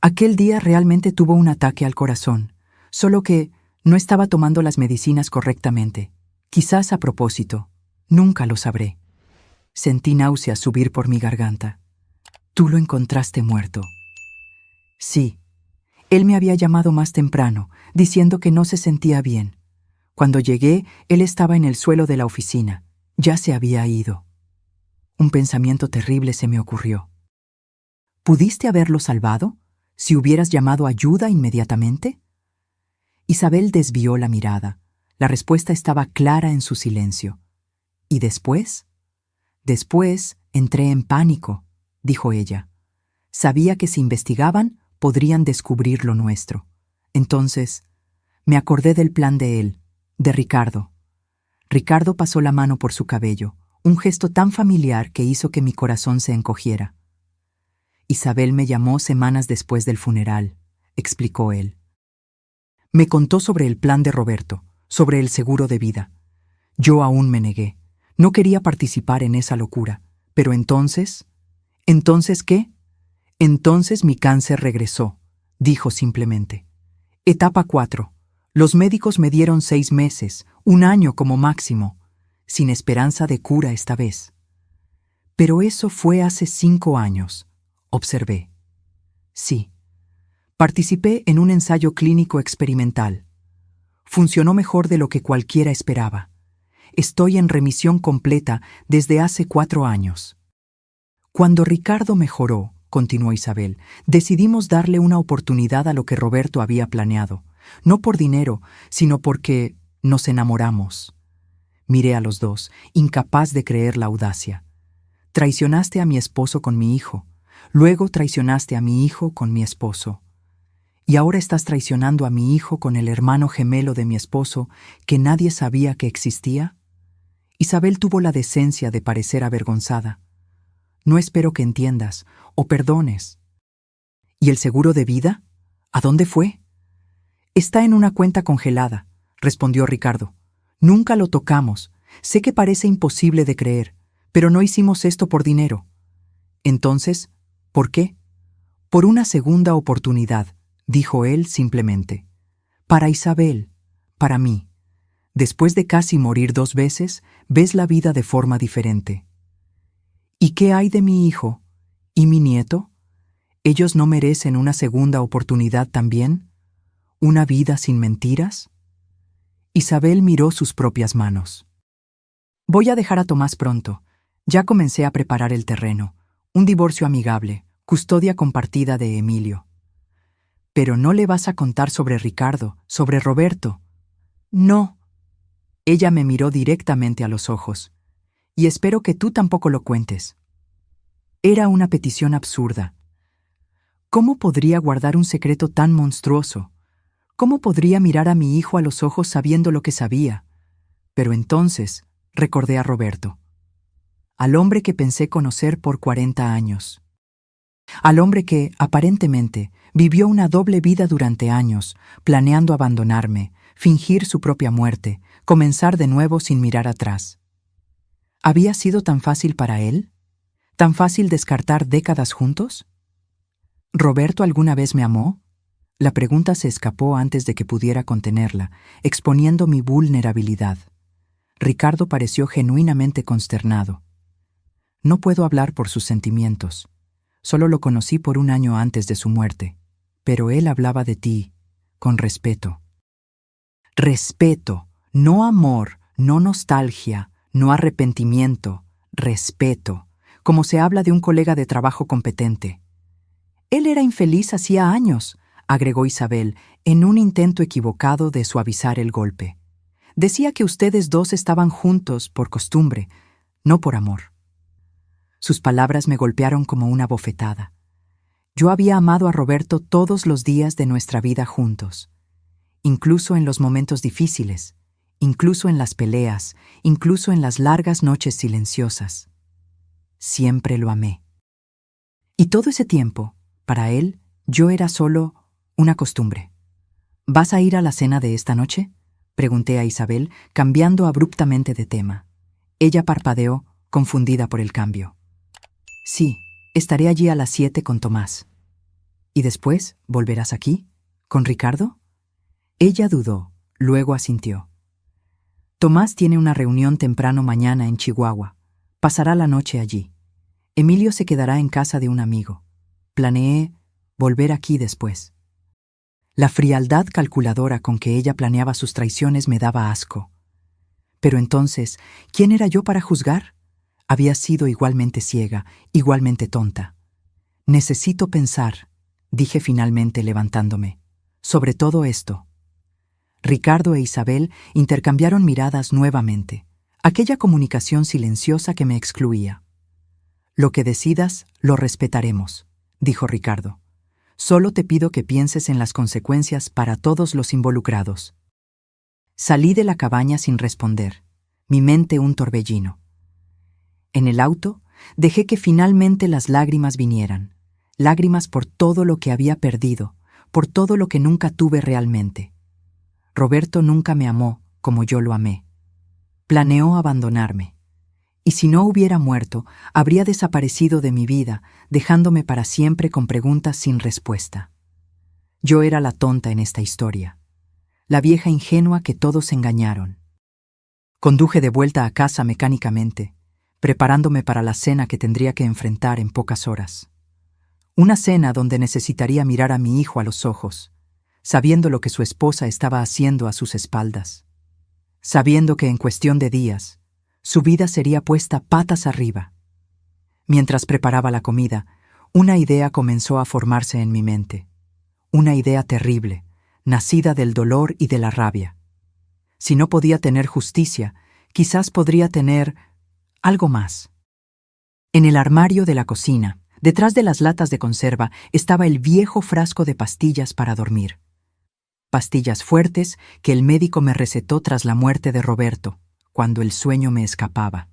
Aquel día realmente tuvo un ataque al corazón, solo que no estaba tomando las medicinas correctamente. Quizás a propósito. Nunca lo sabré. Sentí náuseas subir por mi garganta. Tú lo encontraste muerto. Sí. Él me había llamado más temprano, diciendo que no se sentía bien. Cuando llegué, él estaba en el suelo de la oficina. Ya se había ido. Un pensamiento terrible se me ocurrió. ¿Pudiste haberlo salvado? ¿Si hubieras llamado ayuda inmediatamente? Isabel desvió la mirada. La respuesta estaba clara en su silencio. ¿Y después? Después entré en pánico, dijo ella. Sabía que si investigaban, podrían descubrir lo nuestro. Entonces, me acordé del plan de él, de Ricardo. Ricardo pasó la mano por su cabello, un gesto tan familiar que hizo que mi corazón se encogiera. Isabel me llamó semanas después del funeral, explicó él. Me contó sobre el plan de Roberto, sobre el seguro de vida. Yo aún me negué. No quería participar en esa locura. Pero entonces... ¿Entonces qué? Entonces mi cáncer regresó, dijo simplemente. Etapa 4. Los médicos me dieron 6 meses, 1 año como máximo, sin esperanza de cura esta vez. Pero eso fue hace 5 años, observé. Sí. Participé en un ensayo clínico experimental. Funcionó mejor de lo que cualquiera esperaba. Estoy en remisión completa desde hace 4 años. Cuando Ricardo mejoró, continuó Isabel, decidimos darle una oportunidad a lo que Roberto había planeado. No por dinero, sino porque nos enamoramos. Miré a los dos, incapaz de creer la audacia. Traicionaste a mi esposo con mi hijo. Luego traicionaste a mi hijo con mi esposo. Y ahora estás traicionando a mi hijo con el hermano gemelo de mi esposo que nadie sabía que existía. Isabel tuvo la decencia de parecer avergonzada. No espero que entiendas o perdones. ¿Y el seguro de vida? ¿A dónde fue? Está en una cuenta congelada, respondió Ricardo. Nunca lo tocamos. Sé que parece imposible de creer, pero no hicimos esto por dinero. Entonces, ¿por qué? Por una segunda oportunidad, dijo él simplemente. Para Isabel, para mí. Después de casi morir 2 veces, ves la vida de forma diferente. ¿Y qué hay de mi hijo? ¿Y mi nieto? ¿Ellos no merecen una segunda oportunidad también? ¿Una vida sin mentiras? Isabel miró sus propias manos. Voy a dejar a Tomás pronto. Ya comencé a preparar el terreno. Un divorcio amigable, custodia compartida de Emilio. Pero no le vas a contar sobre Ricardo, sobre Roberto. No. Ella me miró directamente a los ojos. Y espero que tú tampoco lo cuentes. Era una petición absurda. ¿Cómo podría guardar un secreto tan monstruoso? ¿Cómo podría mirar a mi hijo a los ojos sabiendo lo que sabía? Pero entonces recordé a Roberto, al hombre que pensé conocer por 40 años. Al hombre que, aparentemente, vivió una doble vida durante años, planeando abandonarme, fingir su propia muerte, comenzar de nuevo sin mirar atrás. ¿Había sido tan fácil para él? ¿Tan fácil descartar décadas juntos? ¿Roberto alguna vez me amó? La pregunta se escapó antes de que pudiera contenerla, exponiendo mi vulnerabilidad. Ricardo pareció genuinamente consternado. No puedo hablar por sus sentimientos. Solo lo conocí por 1 año antes de su muerte. Pero él hablaba de ti, con respeto. Respeto, no amor, no nostalgia, no arrepentimiento, respeto, como se habla de un colega de trabajo competente. Él era infeliz hacía años, agregó Isabel, en un intento equivocado de suavizar el golpe. Decía que ustedes dos estaban juntos por costumbre, no por amor. Sus palabras me golpearon como una bofetada. Yo había amado a Roberto todos los días de nuestra vida juntos, incluso en los momentos difíciles, incluso en las peleas, incluso en las largas noches silenciosas. Siempre lo amé. Y todo ese tiempo, para él, yo era solo una costumbre. ¿Vas a ir a la cena de esta noche?, pregunté a Isabel, cambiando abruptamente de tema. Ella parpadeó, confundida por el cambio. Sí, estaré allí a las 7 con Tomás. ¿Y después volverás aquí? ¿Con Ricardo? Ella dudó, luego asintió. Tomás tiene una reunión temprano mañana en Chihuahua. Pasará la noche allí. Emilio se quedará en casa de un amigo. Planeé volver aquí después. La frialdad calculadora con que ella planeaba sus traiciones me daba asco. Pero entonces, ¿quién era yo para juzgar? Había sido igualmente ciega, igualmente tonta. Necesito pensar, dije finalmente levantándome, sobre todo esto. Ricardo e Isabel intercambiaron miradas nuevamente, aquella comunicación silenciosa que me excluía. Lo que decidas, lo respetaremos, dijo Ricardo. Solo te pido que pienses en las consecuencias para todos los involucrados. Salí de la cabaña sin responder, mi mente un torbellino. En el auto, dejé que finalmente las lágrimas vinieran, lágrimas por todo lo que había perdido, por todo lo que nunca tuve realmente. Roberto nunca me amó como yo lo amé. Planeó abandonarme. Y si no hubiera muerto, habría desaparecido de mi vida, dejándome para siempre con preguntas sin respuesta. Yo era la tonta en esta historia, la vieja ingenua que todos engañaron. Conduje de vuelta a casa mecánicamente, preparándome para la cena que tendría que enfrentar en pocas horas. Una cena donde necesitaría mirar a mi hijo a los ojos, sabiendo lo que su esposa estaba haciendo a sus espaldas, sabiendo que en cuestión de días, su vida sería puesta patas arriba. Mientras preparaba la comida, una idea comenzó a formarse en mi mente. Una idea terrible, nacida del dolor y de la rabia. Si no podía tener justicia, quizás podría tener algo más. En el armario de la cocina, detrás de las latas de conserva, estaba el viejo frasco de pastillas para dormir. Pastillas fuertes que el médico me recetó tras la muerte de Roberto, cuando el sueño me escapaba.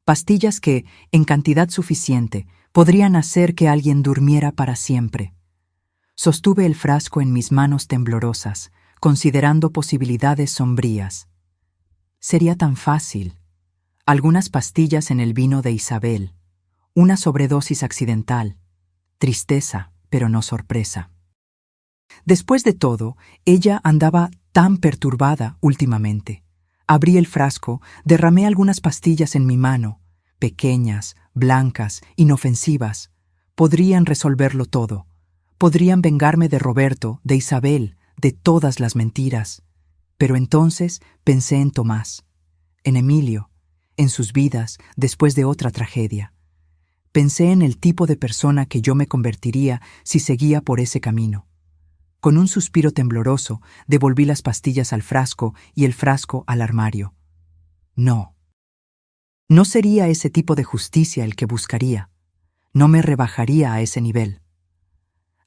Pastillas que, en cantidad suficiente, podrían hacer que alguien durmiera para siempre. Sostuve el frasco en mis manos temblorosas, considerando posibilidades sombrías. Sería tan fácil. Algunas pastillas en el vino de Isabel. Una sobredosis accidental. Tristeza, pero no sorpresa. Después de todo, ella andaba tan perturbada últimamente. Abrí el frasco, derramé algunas pastillas en mi mano, pequeñas, blancas, inofensivas. Podrían resolverlo todo. Podrían vengarme de Roberto, de Isabel, de todas las mentiras. Pero entonces pensé en Tomás, en Emilio, en sus vidas después de otra tragedia. Pensé en el tipo de persona que yo me convertiría si seguía por ese camino. Con un suspiro tembloroso, devolví las pastillas al frasco y el frasco al armario. No. No sería ese tipo de justicia el que buscaría. No me rebajaría a ese nivel.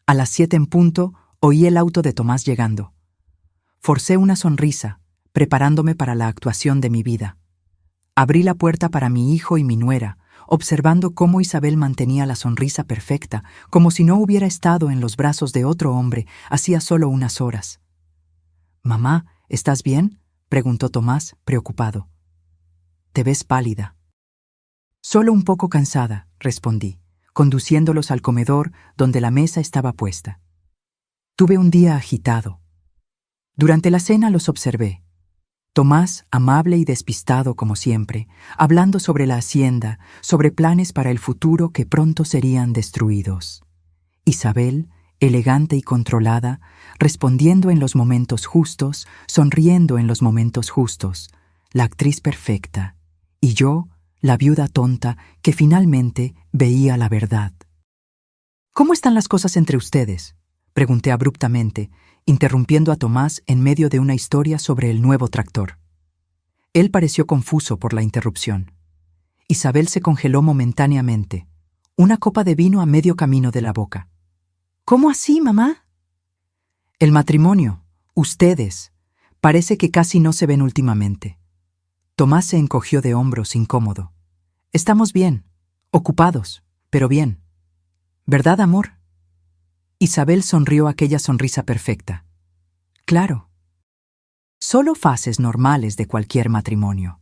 A las 7 en punto, oí el auto de Tomás llegando. Forcé una sonrisa, preparándome para la actuación de mi vida. Abrí la puerta para mi hijo y mi nuera, observando cómo Isabel mantenía la sonrisa perfecta, como si no hubiera estado en los brazos de otro hombre hacía solo unas horas. «Mamá, ¿estás bien?», preguntó Tomás, preocupado. «Te ves pálida». «Solo un poco cansada», respondí, conduciéndolos al comedor donde la mesa estaba puesta. Tuve un día agitado. Durante la cena los observé. Tomás, amable y despistado como siempre, hablando sobre la hacienda, sobre planes para el futuro que pronto serían destruidos. Isabel, elegante y controlada, respondiendo en los momentos justos, sonriendo en los momentos justos, la actriz perfecta, y yo, la viuda tonta que finalmente veía la verdad. «¿Cómo están las cosas entre ustedes?», pregunté abruptamente, interrumpiendo a Tomás en medio de una historia sobre el nuevo tractor. Él pareció confuso por la interrupción. Isabel se congeló momentáneamente, una copa de vino a medio camino de la boca. «¿Cómo así, mamá?». «El matrimonio, ustedes, parece que casi no se ven últimamente». Tomás se encogió de hombros incómodo. «Estamos bien, ocupados, pero bien. ¿Verdad, amor?». Isabel sonrió aquella sonrisa perfecta. «Claro. Solo fases normales de cualquier matrimonio».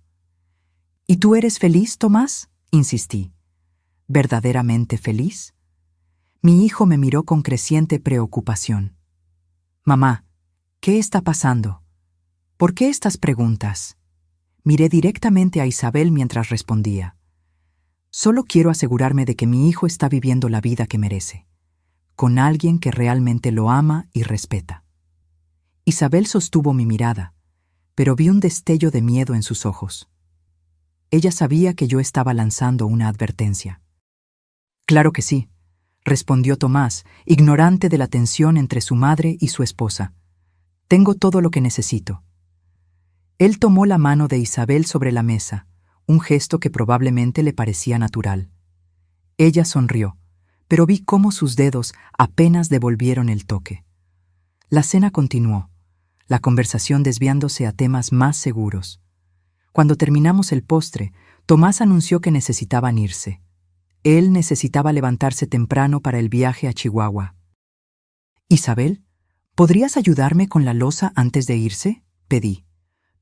«¿Y tú eres feliz, Tomás?», insistí. «¿Verdaderamente feliz?». Mi hijo me miró con creciente preocupación. «Mamá, ¿qué está pasando? ¿Por qué estas preguntas?». Miré directamente a Isabel mientras respondía. «Solo quiero asegurarme de que mi hijo está viviendo la vida que merece, con alguien que realmente lo ama y respeta». Isabel sostuvo mi mirada, pero vi un destello de miedo en sus ojos. Ella sabía que yo estaba lanzando una advertencia. «Claro que sí», respondió Tomás, ignorante de la tensión entre su madre y su esposa. «Tengo todo lo que necesito». Él tomó la mano de Isabel sobre la mesa, un gesto que probablemente le parecía natural. Ella sonrió, pero vi cómo sus dedos apenas devolvieron el toque. La cena continuó, la conversación desviándose a temas más seguros. Cuando terminamos el postre, Tomás anunció que necesitaban irse. Él necesitaba levantarse temprano para el viaje a Chihuahua. «Isabel, ¿podrías ayudarme con la loza antes de irse?», pedí.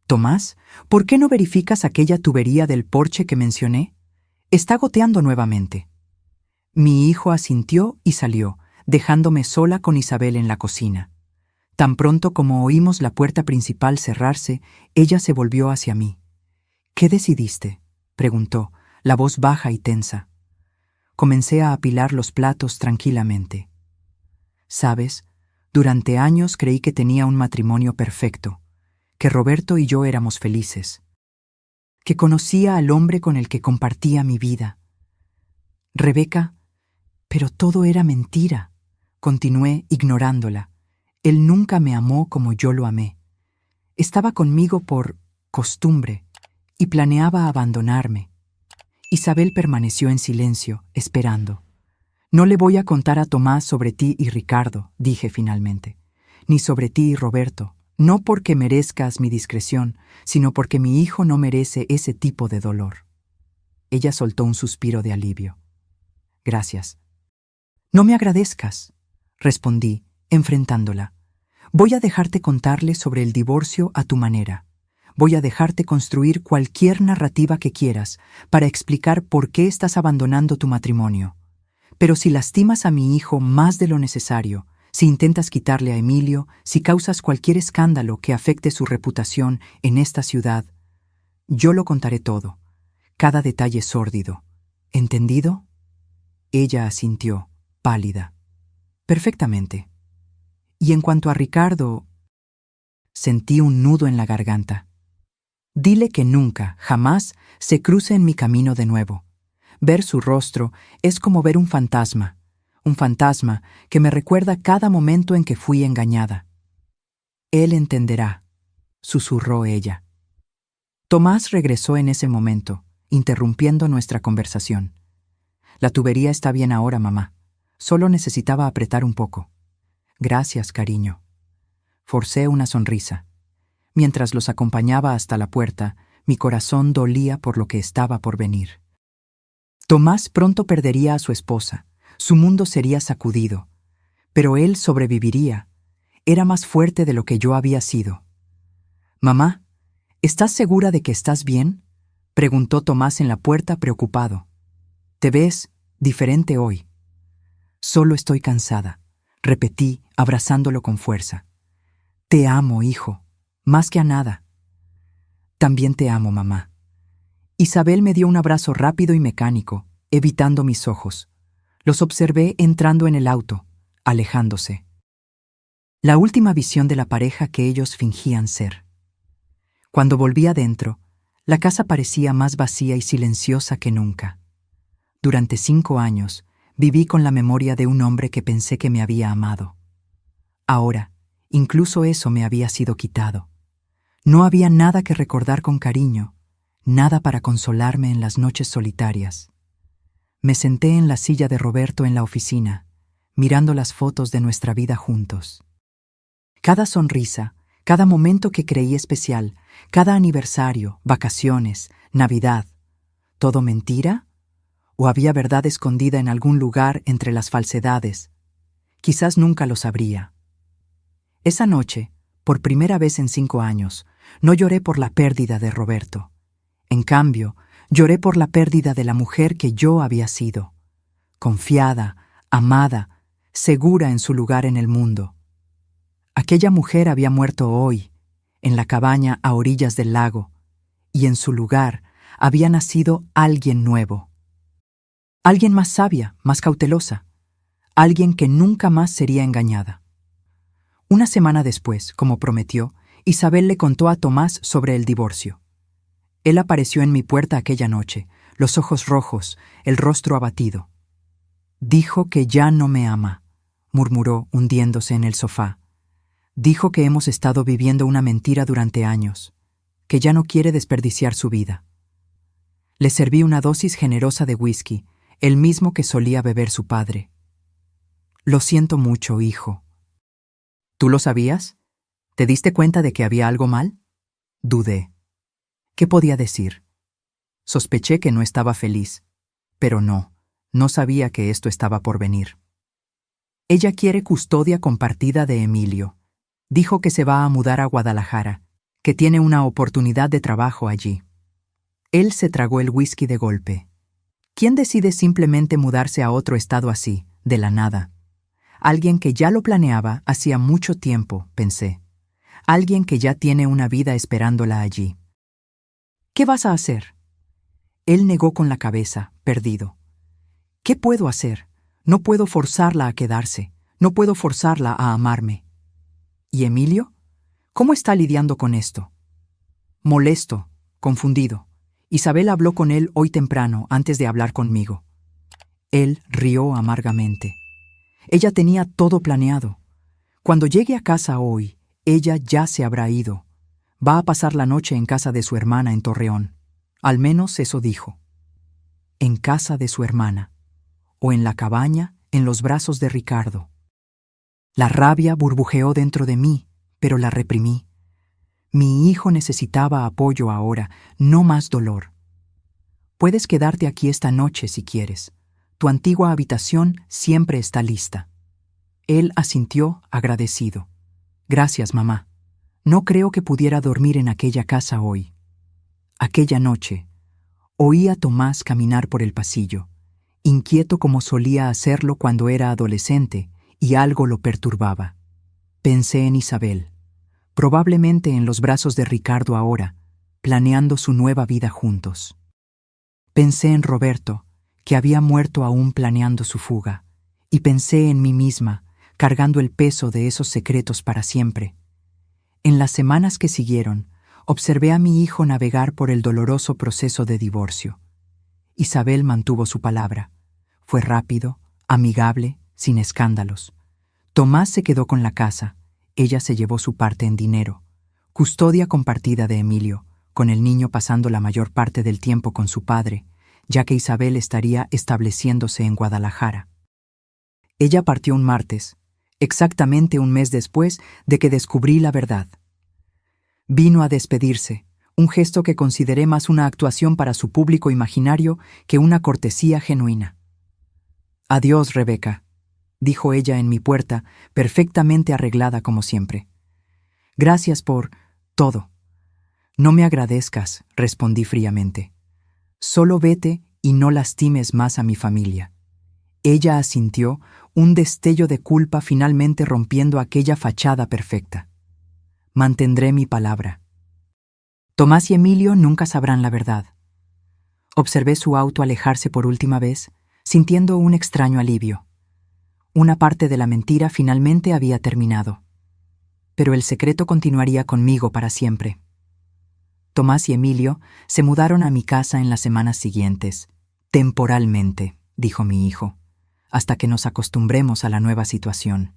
«Tomás, ¿por qué no verificas aquella tubería del porche que mencioné? Está goteando nuevamente». Mi hijo asintió y salió, dejándome sola con Isabel en la cocina. Tan pronto como oímos la puerta principal cerrarse, ella se volvió hacia mí. «¿Qué decidiste?», preguntó, la voz baja y tensa. Comencé a apilar los platos tranquilamente. «Sabes, durante años creí que tenía un matrimonio perfecto, que Roberto y yo éramos felices, que conocía al hombre con el que compartía mi vida. Rebeca, pero todo era mentira», continué ignorándola. «Él nunca me amó como yo lo amé. Estaba conmigo por costumbre y planeaba abandonarme». Isabel permaneció en silencio, esperando. «No le voy a contar a Tomás sobre ti y Ricardo», dije finalmente, «ni sobre ti y Roberto, no porque merezcas mi discreción, sino porque mi hijo no merece ese tipo de dolor». Ella soltó un suspiro de alivio. «Gracias». «No me agradezcas», respondí, enfrentándola. «Voy a dejarte contarle sobre el divorcio a tu manera. Voy a dejarte construir cualquier narrativa que quieras para explicar por qué estás abandonando tu matrimonio. Pero si lastimas a mi hijo más de lo necesario, Si intentas quitarle a Emilio, si causas cualquier escándalo que afecte su reputación en esta ciudad, yo lo contaré todo, cada detalle sórdido. ¿Entendido? Ella asintió, pálida. Perfectamente. Y en cuanto a Ricardo, sentí un nudo en la garganta. Dile que nunca, jamás, se cruce en mi camino de nuevo. Ver su rostro es como ver un fantasma que me recuerda cada momento en que fui engañada. Él entenderá, susurró ella. Tomás regresó en ese momento, interrumpiendo nuestra conversación. La tubería está bien ahora, mamá. Solo necesitaba apretar un poco. Gracias, cariño. Forcé una sonrisa. Mientras los acompañaba hasta la puerta, mi corazón dolía por lo que estaba por venir. Tomás pronto perdería a su esposa. Su mundo sería sacudido. Pero él sobreviviría. Era más fuerte de lo que yo había sido. Mamá, ¿estás segura de que estás bien?, preguntó Tomás en la puerta preocupado. Te ves diferente hoy. Solo estoy cansada, repetí, abrazándolo con fuerza. Te amo, hijo, más que a nada. También te amo, mamá. Isabel me dio un abrazo rápido y mecánico, evitando mis ojos. Los observé entrando en el auto, alejándose. La última visión de la pareja que ellos fingían ser. Cuando volví adentro, la casa parecía más vacía y silenciosa que nunca. Durante 5 años, viví con la memoria de un hombre que pensé que me había amado. Ahora, incluso eso me había sido quitado. No había nada que recordar con cariño, nada para consolarme en las noches solitarias. Me senté en la silla de Roberto en la oficina, mirando las fotos de nuestra vida juntos. Cada sonrisa, cada momento que creí especial, cada aniversario, vacaciones, Navidad, ¿todo mentira? ¿O había verdad escondida en algún lugar entre las falsedades? Quizás nunca lo sabría. Esa noche, por primera vez en 5 años, no lloré por la pérdida de Roberto. En cambio, lloré por la pérdida de la mujer que yo había sido. Confiada, amada, segura en su lugar en el mundo. Aquella mujer había muerto hoy, en la cabaña a orillas del lago, y en su lugar había nacido alguien nuevo. Alguien más sabia, más cautelosa. Alguien que nunca más sería engañada. Una semana después, como prometió, Isabel le contó a Tomás sobre el divorcio. Él apareció en mi puerta aquella noche, los ojos rojos, el rostro abatido. Dijo que ya no me ama, murmuró hundiéndose en el sofá. Dijo que hemos estado viviendo una mentira durante años, que ya no quiere desperdiciar su vida. Le serví una dosis generosa de whisky, el mismo que solía beber su padre. Lo siento mucho, hijo. ¿Tú lo sabías? ¿Te diste cuenta de que había algo mal? Dudé. ¿Qué podía decir? Sospeché que no estaba feliz, pero no sabía que esto estaba por venir. Ella quiere custodia compartida de Emilio. Dijo que se va a mudar a Guadalajara, que tiene una oportunidad de trabajo allí. Él se tragó el whisky de golpe. ¿Quién decide simplemente mudarse a otro estado así, de la nada? Alguien que ya lo planeaba hacía mucho tiempo, pensé. Alguien que ya tiene una vida esperándola allí. ¿Qué vas a hacer? Él negó con la cabeza, perdido. ¿Qué puedo hacer? No puedo forzarla a quedarse. No puedo forzarla a amarme. ¿Y Emilio? ¿Cómo está lidiando con esto? Molesto, confundido. Isabel habló con él hoy temprano, antes de hablar conmigo. Él rió amargamente. Ella tenía todo planeado. Cuando llegue a casa hoy, ella ya se habrá ido. Va a pasar la noche en casa de su hermana en Torreón. Al menos eso dijo. En casa de su hermana. O en la cabaña, en los brazos de Ricardo. La rabia burbujeó dentro de mí, pero la reprimí. Mi hijo necesitaba apoyo ahora, no más dolor. Puedes quedarte aquí esta noche si quieres. Tu antigua habitación siempre está lista. Él asintió agradecido. Gracias, mamá. No creo que pudiera dormir en aquella casa hoy. Aquella noche, oí a Tomás caminar por el pasillo, inquieto como solía hacerlo cuando era adolescente y algo lo perturbaba. Pensé en Isabel, probablemente en los brazos de Ricardo ahora, planeando su nueva vida juntos. Pensé en Roberto, que había muerto aún planeando su fuga, y pensé en mí misma, cargando el peso de esos secretos para siempre. En las semanas que siguieron, observé a mi hijo navegar por el doloroso proceso de divorcio. Isabel mantuvo su palabra. Fue rápido, amigable, sin escándalos. Tomás se quedó con la casa. Ella se llevó su parte en dinero. Custodia compartida de Emilio, con el niño pasando la mayor parte del tiempo con su padre, ya que Isabel estaría estableciéndose en Guadalajara. Ella partió un martes, exactamente un mes después de que descubrí la verdad. Vino a despedirse, un gesto que consideré más una actuación para su público imaginario que una cortesía genuina. «Adiós, Rebeca», dijo ella en mi puerta, perfectamente arreglada como siempre. «Gracias por todo». «No me agradezcas», respondí fríamente. «Solo vete y no lastimes más a mi familia». Ella asintió, un destello de culpa finalmente rompiendo aquella fachada perfecta. «Mantendré mi palabra». Tomás y Emilio nunca sabrán la verdad. Observé su auto alejarse por última vez, sintiendo un extraño alivio. Una parte de la mentira finalmente había terminado. Pero el secreto continuaría conmigo para siempre. Tomás y Emilio se mudaron a mi casa en las semanas siguientes. «Temporalmente», dijo mi hijo, «hasta que nos acostumbremos a la nueva situación».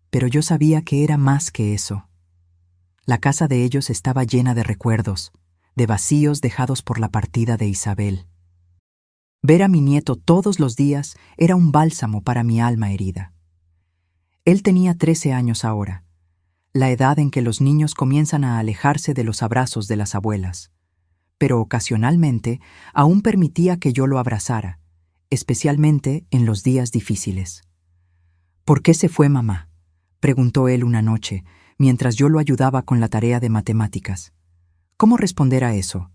Pero yo sabía que era más que eso. La casa de ellos estaba llena de recuerdos, de vacíos dejados por la partida de Isabel. Ver a mi nieto todos los días era un bálsamo para mi alma herida. Él tenía 13 años ahora, la edad en que los niños comienzan a alejarse de los abrazos de las abuelas, pero ocasionalmente aún permitía que yo lo abrazara, especialmente en los días difíciles. «¿Por qué se fue mamá?», preguntó él una noche, mientras yo lo ayudaba con la tarea de matemáticas. ¿Cómo responder a eso?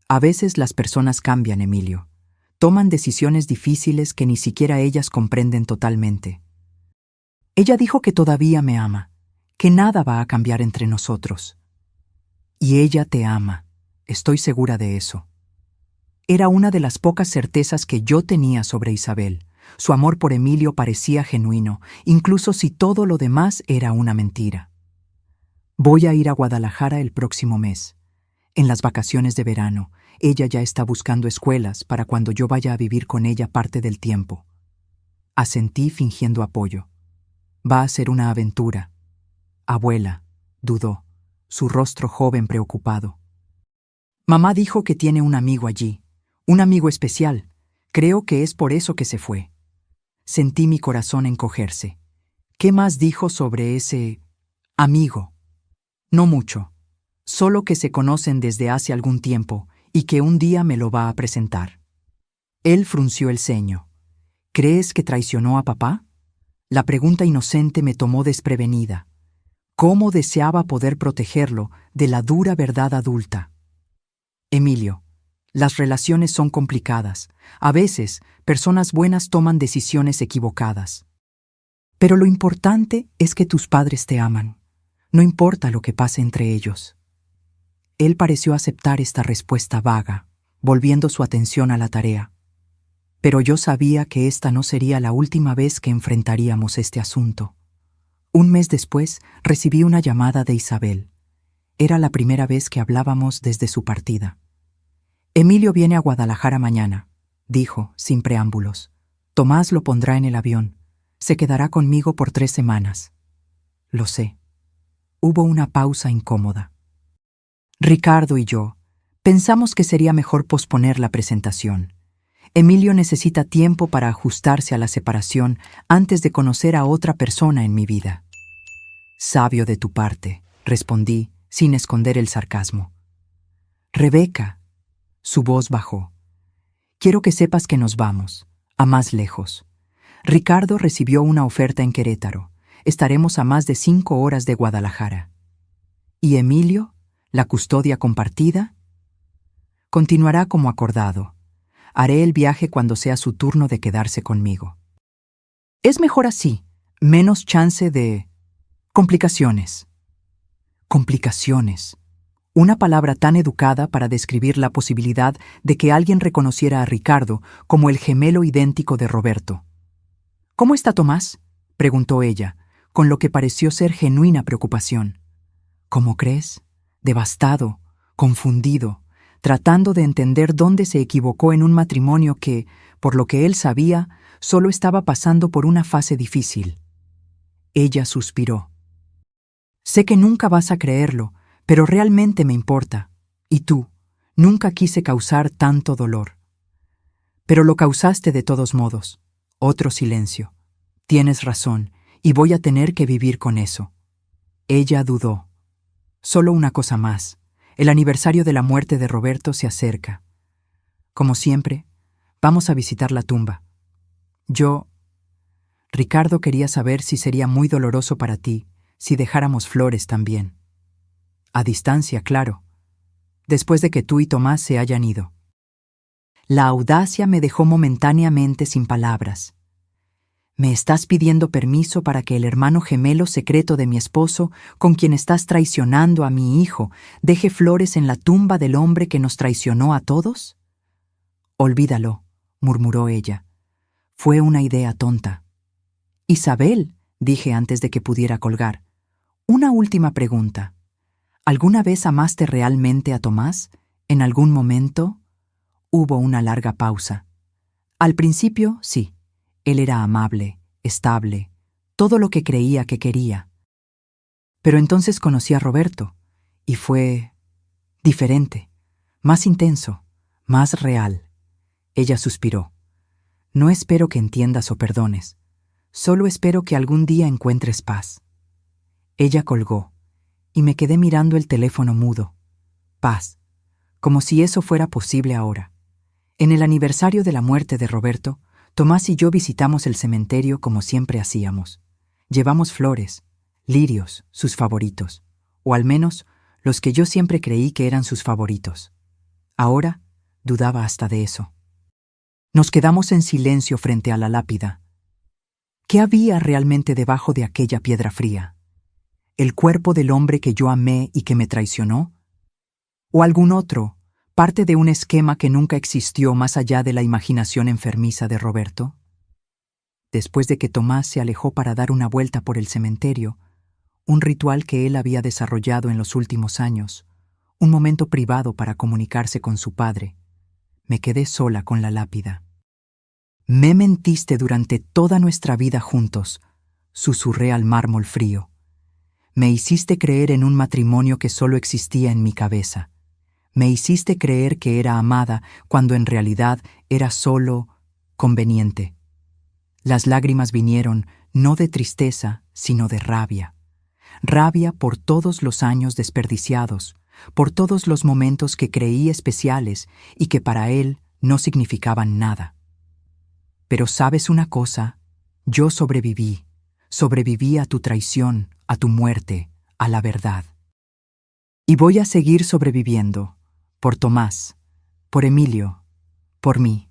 A veces las personas cambian, Emilio. Toman decisiones difíciles que ni siquiera ellas comprenden totalmente. Ella dijo que todavía me ama, que nada va a cambiar entre nosotros. Y ella te ama, estoy segura de eso. Era una de las pocas certezas que yo tenía sobre Isabel. Su amor por Emilio parecía genuino, incluso si todo lo demás era una mentira. Voy a ir a Guadalajara el próximo mes. En las vacaciones de verano, ella ya está buscando escuelas para cuando yo vaya a vivir con ella parte del tiempo. Asentí fingiendo apoyo. Va a ser una aventura. Abuela, dudó, su rostro joven preocupado. Mamá dijo que tiene un amigo allí, un amigo especial. Creo que es por eso que se fue. Sentí mi corazón encogerse. ¿Qué más dijo sobre ese amigo? No mucho, solo que se conocen desde hace algún tiempo y que un día me lo va a presentar. Él frunció el ceño. ¿Crees que traicionó a papá? La pregunta inocente me tomó desprevenida. ¿Cómo deseaba poder protegerlo de la dura verdad adulta? Emilio, las relaciones son complicadas. A veces, personas buenas toman decisiones equivocadas. Pero lo importante es que tus padres te aman. No importa lo que pase entre ellos. Él pareció aceptar esta respuesta vaga, volviendo su atención a la tarea. Pero yo sabía que esta no sería la última vez que enfrentaríamos este asunto. Un mes después, recibí una llamada de Isabel. Era la primera vez que hablábamos desde su partida. «Emilio viene a Guadalajara mañana», dijo, sin preámbulos. «Tomás lo pondrá en el avión. Se quedará conmigo por 3 semanas». «Lo sé». Hubo una pausa incómoda. Ricardo y yo pensamos que sería mejor posponer la presentación. Emilio necesita tiempo para ajustarse a la separación antes de conocer a otra persona en mi vida. «Sabio de tu parte», respondí, sin esconder el sarcasmo. «Rebeca», su voz bajó. «Quiero que sepas que nos vamos, a más lejos. Ricardo recibió una oferta en Querétaro. Estaremos a más de 5 horas de Guadalajara. ¿Y Emilio? ¿La custodia compartida?» «Continuará como acordado. Haré el viaje cuando sea su turno de quedarse conmigo». «Es mejor así», Menos chance de complicaciones. Complicaciones. Una palabra tan educada para describir la posibilidad de que alguien reconociera a Ricardo como el gemelo idéntico de Roberto. ¿Cómo está Tomás?, preguntó ella, con lo que pareció ser genuina preocupación. ¿Cómo crees? Devastado, confundido, tratando de entender dónde se equivocó en un matrimonio que, por lo que él sabía, solo estaba pasando por una fase difícil. Ella suspiró. Sé que nunca vas a creerlo, pero realmente me importa. Y tú, nunca quise causar tanto dolor. Pero lo causaste de todos modos. Otro silencio. Tienes razón, y voy a tener que vivir con eso. Ella dudó. Solo una cosa más. El aniversario de la muerte de Roberto se acerca. Como siempre, vamos a visitar la tumba. Ricardo quería saber si sería muy doloroso para ti si dejáramos flores también. A distancia, claro. Después de que tú y Tomás se hayan ido. La audacia me dejó momentáneamente sin palabras. ¿Me estás pidiendo permiso para que el hermano gemelo secreto de mi esposo, con quien estás traicionando a mi hijo, deje flores en la tumba del hombre que nos traicionó a todos? Olvídalo, murmuró ella. Fue una idea tonta. Isabel, dije antes de que pudiera colgar. Una última pregunta. ¿Alguna vez amaste realmente a Tomás? ¿En algún momento? Hubo una larga pausa. Al principio, sí. Él era amable, estable, todo lo que creía que quería. Pero entonces conocí a Roberto, y fue diferente, más intenso, más real. Ella suspiró. No espero que entiendas o perdones. Solo espero que algún día encuentres paz. Ella colgó, y me quedé mirando el teléfono mudo. Paz, como si eso fuera posible ahora. En el aniversario de la muerte de Roberto, Tomás y yo visitamos el cementerio como siempre hacíamos. Llevamos flores, lirios, sus favoritos, o al menos los que yo siempre creí que eran sus favoritos. Ahora dudaba hasta de eso. Nos quedamos en silencio frente a la lápida. ¿Qué había realmente debajo de aquella piedra fría? ¿El cuerpo del hombre que yo amé y que me traicionó? ¿O algún otro, parte de un esquema que nunca existió más allá de la imaginación enfermiza de Roberto? Después de que Tomás se alejó para dar una vuelta por el cementerio, un ritual que él había desarrollado en los últimos años, un momento privado para comunicarse con su padre, me quedé sola con la lápida. Me mentiste durante toda nuestra vida juntos, susurré al mármol frío. Me hiciste creer en un matrimonio que solo existía en mi cabeza. Me hiciste creer que era amada cuando en realidad era solo conveniente. Las lágrimas vinieron no de tristeza, sino de rabia. Rabia por todos los años desperdiciados, por todos los momentos que creí especiales y que para él no significaban nada. Pero ¿sabes una cosa? Yo sobreviví a tu traición, a tu muerte, a la verdad. Y voy a seguir sobreviviendo, por Tomás, por Emilio, por mí.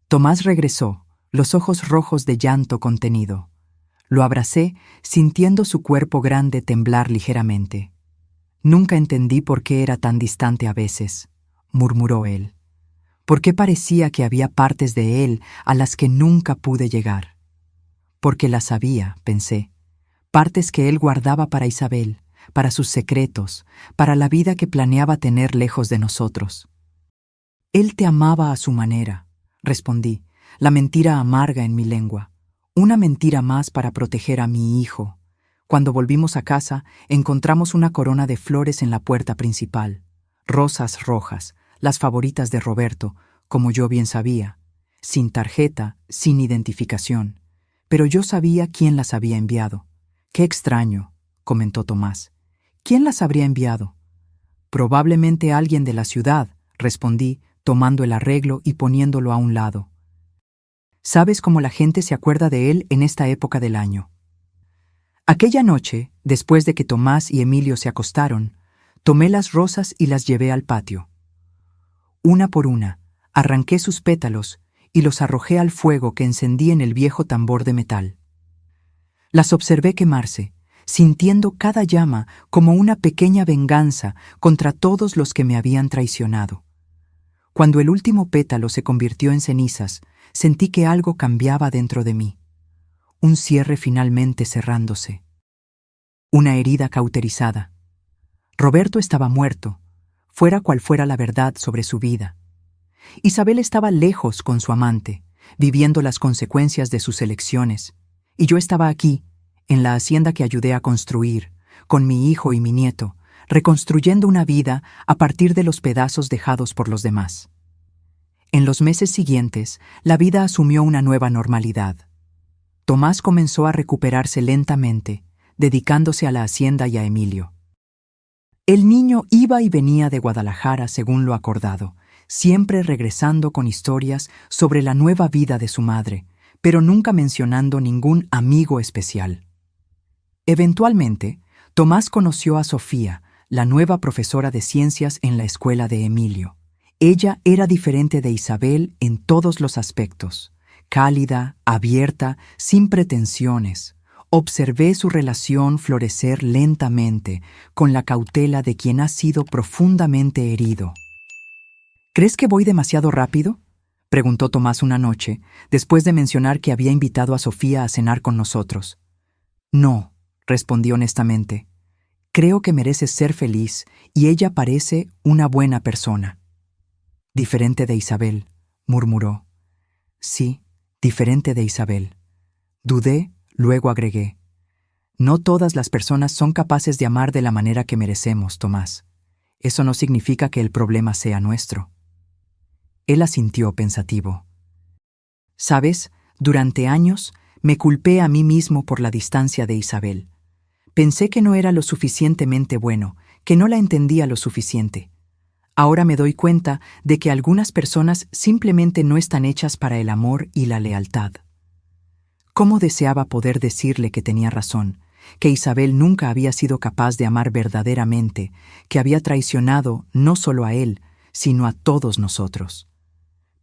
Tomás regresó, los ojos rojos de llanto contenido. Lo abracé, sintiendo su cuerpo grande temblar ligeramente. Nunca entendí por qué era tan distante a veces, murmuró él. ¿Por qué parecía que había partes de él a las que nunca pude llegar? Porque las había, pensé, partes que él guardaba para Isabel, para sus secretos, para la vida que planeaba tener lejos de nosotros. Él te amaba a su manera, respondí, la mentira amarga en mi lengua, una mentira más para proteger a mi hijo. Cuando volvimos a casa, encontramos una corona de flores en la puerta principal, rosas rojas, las favoritas de Roberto, como yo bien sabía, sin tarjeta, sin identificación. Pero yo sabía quién las había enviado. Qué extraño, comentó Tomás. ¿Quién las habría enviado? Probablemente alguien de la ciudad, respondí, tomando el arreglo y poniéndolo a un lado. ¿Sabes cómo la gente se acuerda de él en esta época del año? Aquella noche, después de que Tomás y Emilio se acostaron, tomé las rosas y las llevé al patio. Una por una, arranqué sus pétalos y los arrojé al fuego que encendí en el viejo tambor de metal. Las observé quemarse, sintiendo cada llama como una pequeña venganza contra todos los que me habían traicionado. Cuando el último pétalo se convirtió en cenizas, sentí que algo cambiaba dentro de mí. Un cierre finalmente cerrándose. Una herida cauterizada. Roberto estaba muerto, fuera cual fuera la verdad sobre su vida. Isabel estaba lejos con su amante, viviendo las consecuencias de sus elecciones, y yo estaba aquí, en la hacienda que ayudé a construir, con mi hijo y mi nieto, reconstruyendo una vida a partir de los pedazos dejados por los demás. En los meses siguientes, la vida asumió una nueva normalidad. Tomás comenzó a recuperarse lentamente, dedicándose a la hacienda y a Emilio. El niño iba y venía de Guadalajara según lo acordado, siempre regresando con historias sobre la nueva vida de su madre, pero nunca mencionando ningún amigo especial. Eventualmente, Tomás conoció a Sofía, la nueva profesora de ciencias en la escuela de Emilio. Ella era diferente de Isabel en todos los aspectos, cálida, abierta, sin pretensiones. Observé su relación florecer lentamente, con la cautela de quien ha sido profundamente herido. ¿Crees que voy demasiado rápido?, preguntó Tomás una noche, después de mencionar que había invitado a Sofía a cenar con nosotros. No, respondí honestamente. Creo que mereces ser feliz y ella parece una buena persona. Diferente de Isabel, murmuró. Sí, diferente de Isabel. Dudé, luego agregué. No todas las personas son capaces de amar de la manera que merecemos, Tomás. Eso no significa que el problema sea nuestro. Él asintió pensativo. ¿Sabes? Durante años me culpé a mí mismo por la distancia de Isabel. Pensé que no era lo suficientemente bueno, que no la entendía lo suficiente. Ahora me doy cuenta de que algunas personas simplemente no están hechas para el amor y la lealtad. ¿Cómo deseaba poder decirle que tenía razón, que Isabel nunca había sido capaz de amar verdaderamente, que había traicionado no solo a él, sino a todos nosotros?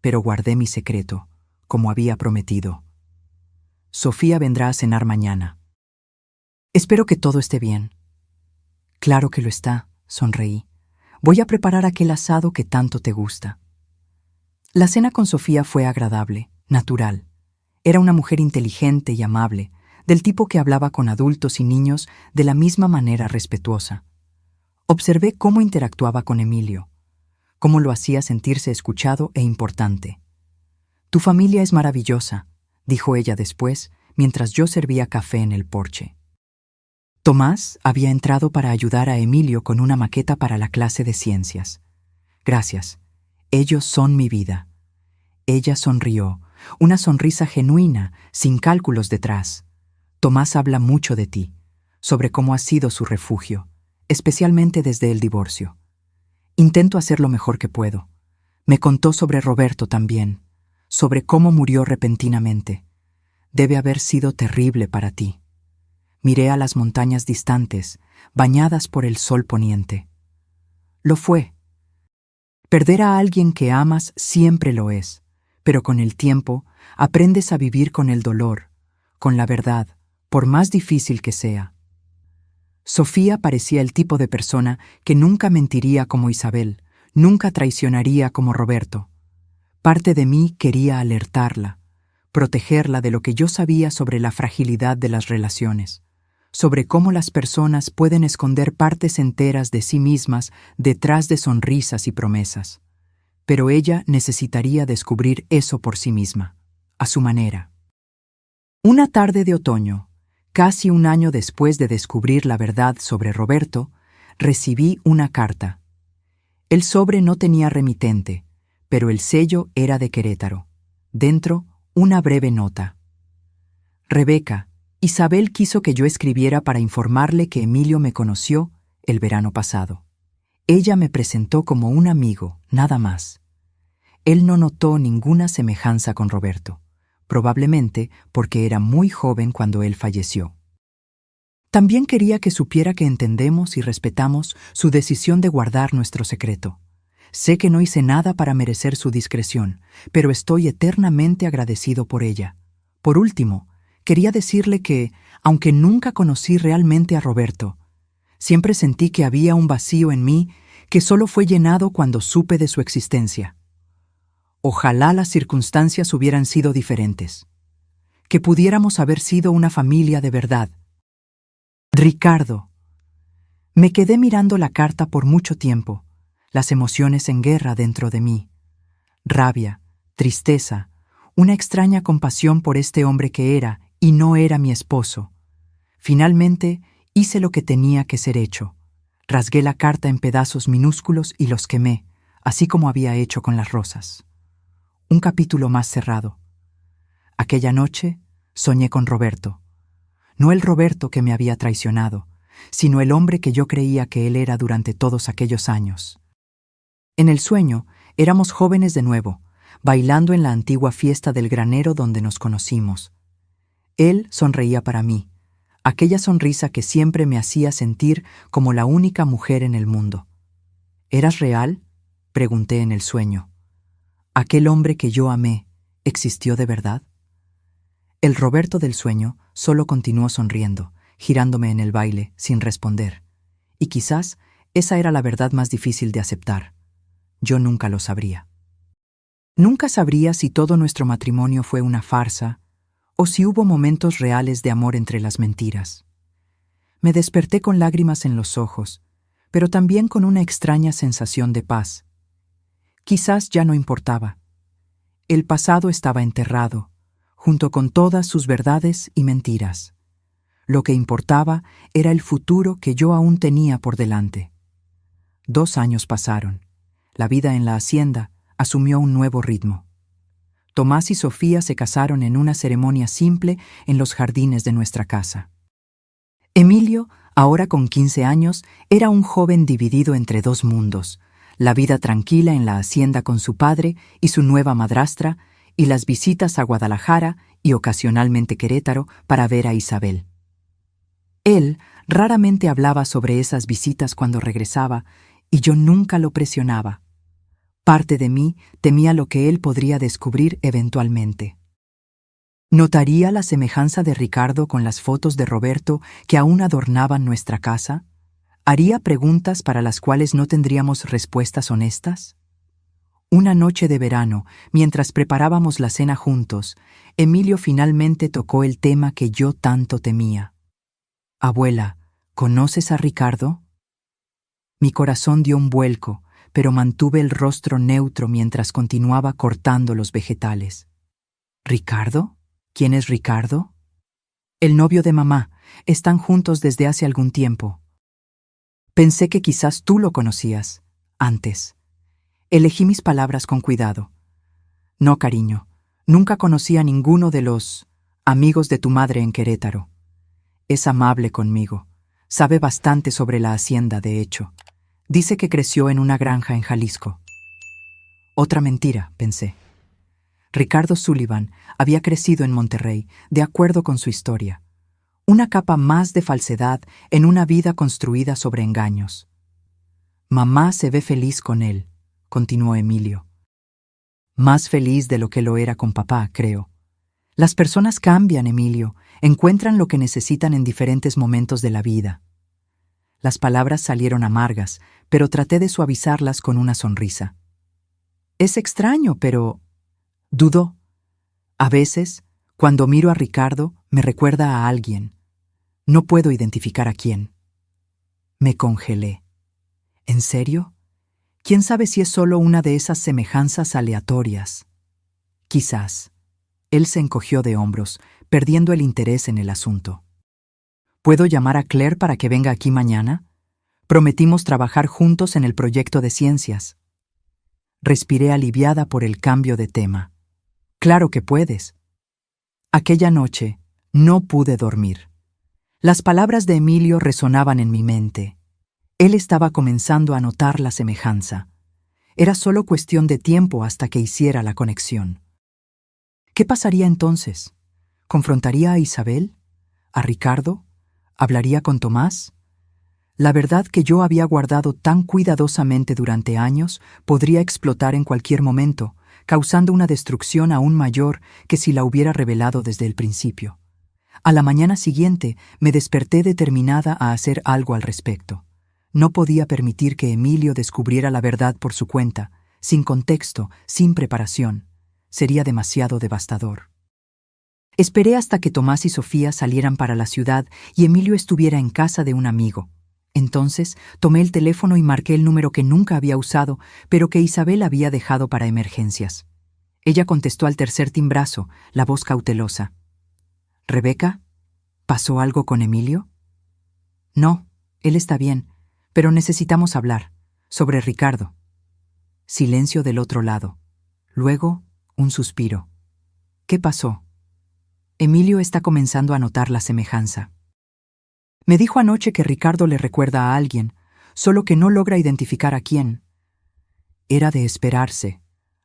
Pero guardé mi secreto, como había prometido. Sofía vendrá a cenar mañana. Espero que todo esté bien. Claro que lo está, sonreí. Voy a preparar aquel asado que tanto te gusta. La cena con Sofía fue agradable, natural. Era una mujer inteligente y amable, del tipo que hablaba con adultos y niños de la misma manera respetuosa. Observé cómo interactuaba con Emilio, cómo lo hacía sentirse escuchado e importante. Tu familia es maravillosa, dijo ella después, mientras yo servía café en el porche. Tomás había entrado para ayudar a Emilio con una maqueta para la clase de ciencias. Gracias. Ellos son mi vida. Ella sonrió, una sonrisa genuina, sin cálculos detrás. Tomás habla mucho de ti, sobre cómo has sido su refugio, especialmente desde el divorcio. Intento hacer lo mejor que puedo. Me contó sobre Roberto también, sobre cómo murió repentinamente. Debe haber sido terrible para ti. Miré a las montañas distantes, bañadas por el sol poniente. Lo fue. Perder a alguien que amas siempre lo es, pero con el tiempo aprendes a vivir con el dolor, con la verdad, por más difícil que sea. Sofía parecía el tipo de persona que nunca mentiría como Isabel, nunca traicionaría como Roberto. Parte de mí quería alertarla, protegerla de lo que yo sabía sobre la fragilidad de las relaciones, sobre cómo las personas pueden esconder partes enteras de sí mismas detrás de sonrisas y promesas. Pero ella necesitaría descubrir eso por sí misma, a su manera. Una tarde de otoño, casi un año después de descubrir la verdad sobre Roberto, recibí una carta. El sobre no tenía remitente, pero el sello era de Querétaro. Dentro, una breve nota. Rebeca, Isabel quiso que yo escribiera para informarle que Emilio me conoció el verano pasado. Ella me presentó como un amigo, nada más. Él no notó ninguna semejanza con Roberto, probablemente porque era muy joven cuando él falleció. También quería que supiera que entendemos y respetamos su decisión de guardar nuestro secreto. Sé que no hice nada para merecer su discreción, pero estoy eternamente agradecido por ella. Por último, Quería decirle que, aunque nunca conocí realmente a Roberto, siempre sentí que había un vacío en mí que solo fue llenado cuando supe de su existencia. Ojalá las circunstancias hubieran sido diferentes, que pudiéramos haber sido una familia de verdad. Ricardo. Me quedé mirando la carta por mucho tiempo, las emociones en guerra dentro de mí. Rabia, tristeza, una extraña compasión por este hombre que era y no era mi esposo. Finalmente, hice lo que tenía que ser hecho. Rasgué la carta en pedazos minúsculos y los quemé, así como había hecho con las rosas. Un capítulo más cerrado. Aquella noche soñé con Roberto. No el Roberto que me había traicionado, sino el hombre que yo creía que él era durante todos aquellos años. En el sueño, éramos jóvenes de nuevo, bailando en la antigua fiesta del granero donde nos conocimos. Él sonreía para mí, aquella sonrisa que siempre me hacía sentir como la única mujer en el mundo. ¿Eras real?, pregunté en el sueño. ¿Aquel hombre que yo amé existió de verdad? El Roberto del sueño solo continuó sonriendo, girándome en el baile, sin responder. Y quizás esa era la verdad más difícil de aceptar. Yo nunca lo sabría. Nunca sabría si todo nuestro matrimonio fue una farsa o si hubo momentos reales de amor entre las mentiras. Me desperté con lágrimas en los ojos, pero también con una extraña sensación de paz. Quizás ya no importaba. El pasado estaba enterrado, junto con todas sus verdades y mentiras. Lo que importaba era el futuro que yo aún tenía por delante. 2 años pasaron. La vida en la hacienda asumió un nuevo ritmo. Tomás y Sofía se casaron en una ceremonia simple en los jardines de nuestra casa. Emilio, ahora con 15 años, era un joven dividido entre 2 mundos: la vida tranquila en la hacienda con su padre y su nueva madrastra, y las visitas a Guadalajara y ocasionalmente Querétaro para ver a Isabel. Él raramente hablaba sobre esas visitas cuando regresaba, y yo nunca lo presionaba. Parte de mí temía lo que él podría descubrir eventualmente. ¿Notaría la semejanza de Ricardo con las fotos de Roberto que aún adornaban nuestra casa? ¿Haría preguntas para las cuales no tendríamos respuestas honestas? Una noche de verano, mientras preparábamos la cena juntos, Emilio finalmente tocó el tema que yo tanto temía. «Abuela, ¿conoces a Ricardo?» Mi corazón dio un vuelco, pero mantuve el rostro neutro mientras continuaba cortando los vegetales. ¿Ricardo? ¿Quién es Ricardo? El novio de mamá. Están juntos desde hace algún tiempo. Pensé que quizás tú lo conocías, antes. Elegí mis palabras con cuidado. No, cariño, nunca conocí a ninguno de los amigos de tu madre en Querétaro. Es amable conmigo. Sabe bastante sobre la hacienda, de hecho. Dice que creció en una granja en Jalisco. Otra mentira, pensé. Ricardo Sullivan había crecido en Monterrey, de acuerdo con su historia. Una capa más de falsedad en una vida construida sobre engaños. Mamá se ve feliz con él, continuó Emilio. Más feliz de lo que lo era con papá, creo. Las personas cambian, Emilio, encuentran lo que necesitan en diferentes momentos de la vida. Las palabras salieron amargas, pero traté de suavizarlas con una sonrisa. Es extraño, pero... dudó. A veces, cuando miro a Ricardo, me recuerda a alguien. No puedo identificar a quién. Me congelé. ¿En serio? ¿Quién sabe si es solo una de esas semejanzas aleatorias? Quizás. Él se encogió de hombros, perdiendo el interés en el asunto. ¿Puedo llamar a Claire para que venga aquí mañana? Prometimos trabajar juntos en el proyecto de ciencias. Respiré aliviada por el cambio de tema. Claro que puedes. Aquella noche no pude dormir. Las palabras de Emilio resonaban en mi mente. Él estaba comenzando a notar la semejanza. Era solo cuestión de tiempo hasta que hiciera la conexión. ¿Qué pasaría entonces? ¿Confrontaría a Isabel? ¿A Ricardo? ¿Hablaría con Tomás? La verdad que yo había guardado tan cuidadosamente durante años podría explotar en cualquier momento, causando una destrucción aún mayor que si la hubiera revelado desde el principio. A la mañana siguiente me desperté determinada a hacer algo al respecto. No podía permitir que Emilio descubriera la verdad por su cuenta, sin contexto, sin preparación. Sería demasiado devastador. Esperé hasta que Tomás y Sofía salieran para la ciudad y Emilio estuviera en casa de un amigo. Entonces tomé el teléfono y marqué el número que nunca había usado, pero que Isabel había dejado para emergencias. Ella contestó al tercer timbrazo, la voz cautelosa. «¿Rebeca? ¿Pasó algo con Emilio?» «No, él está bien, pero necesitamos hablar. Sobre Ricardo». Silencio del otro lado. Luego, un suspiro. «¿Qué pasó?» Emilio está comenzando a notar la semejanza. Me dijo anoche que Ricardo le recuerda a alguien, solo que no logra identificar a quién. «Era de esperarse»,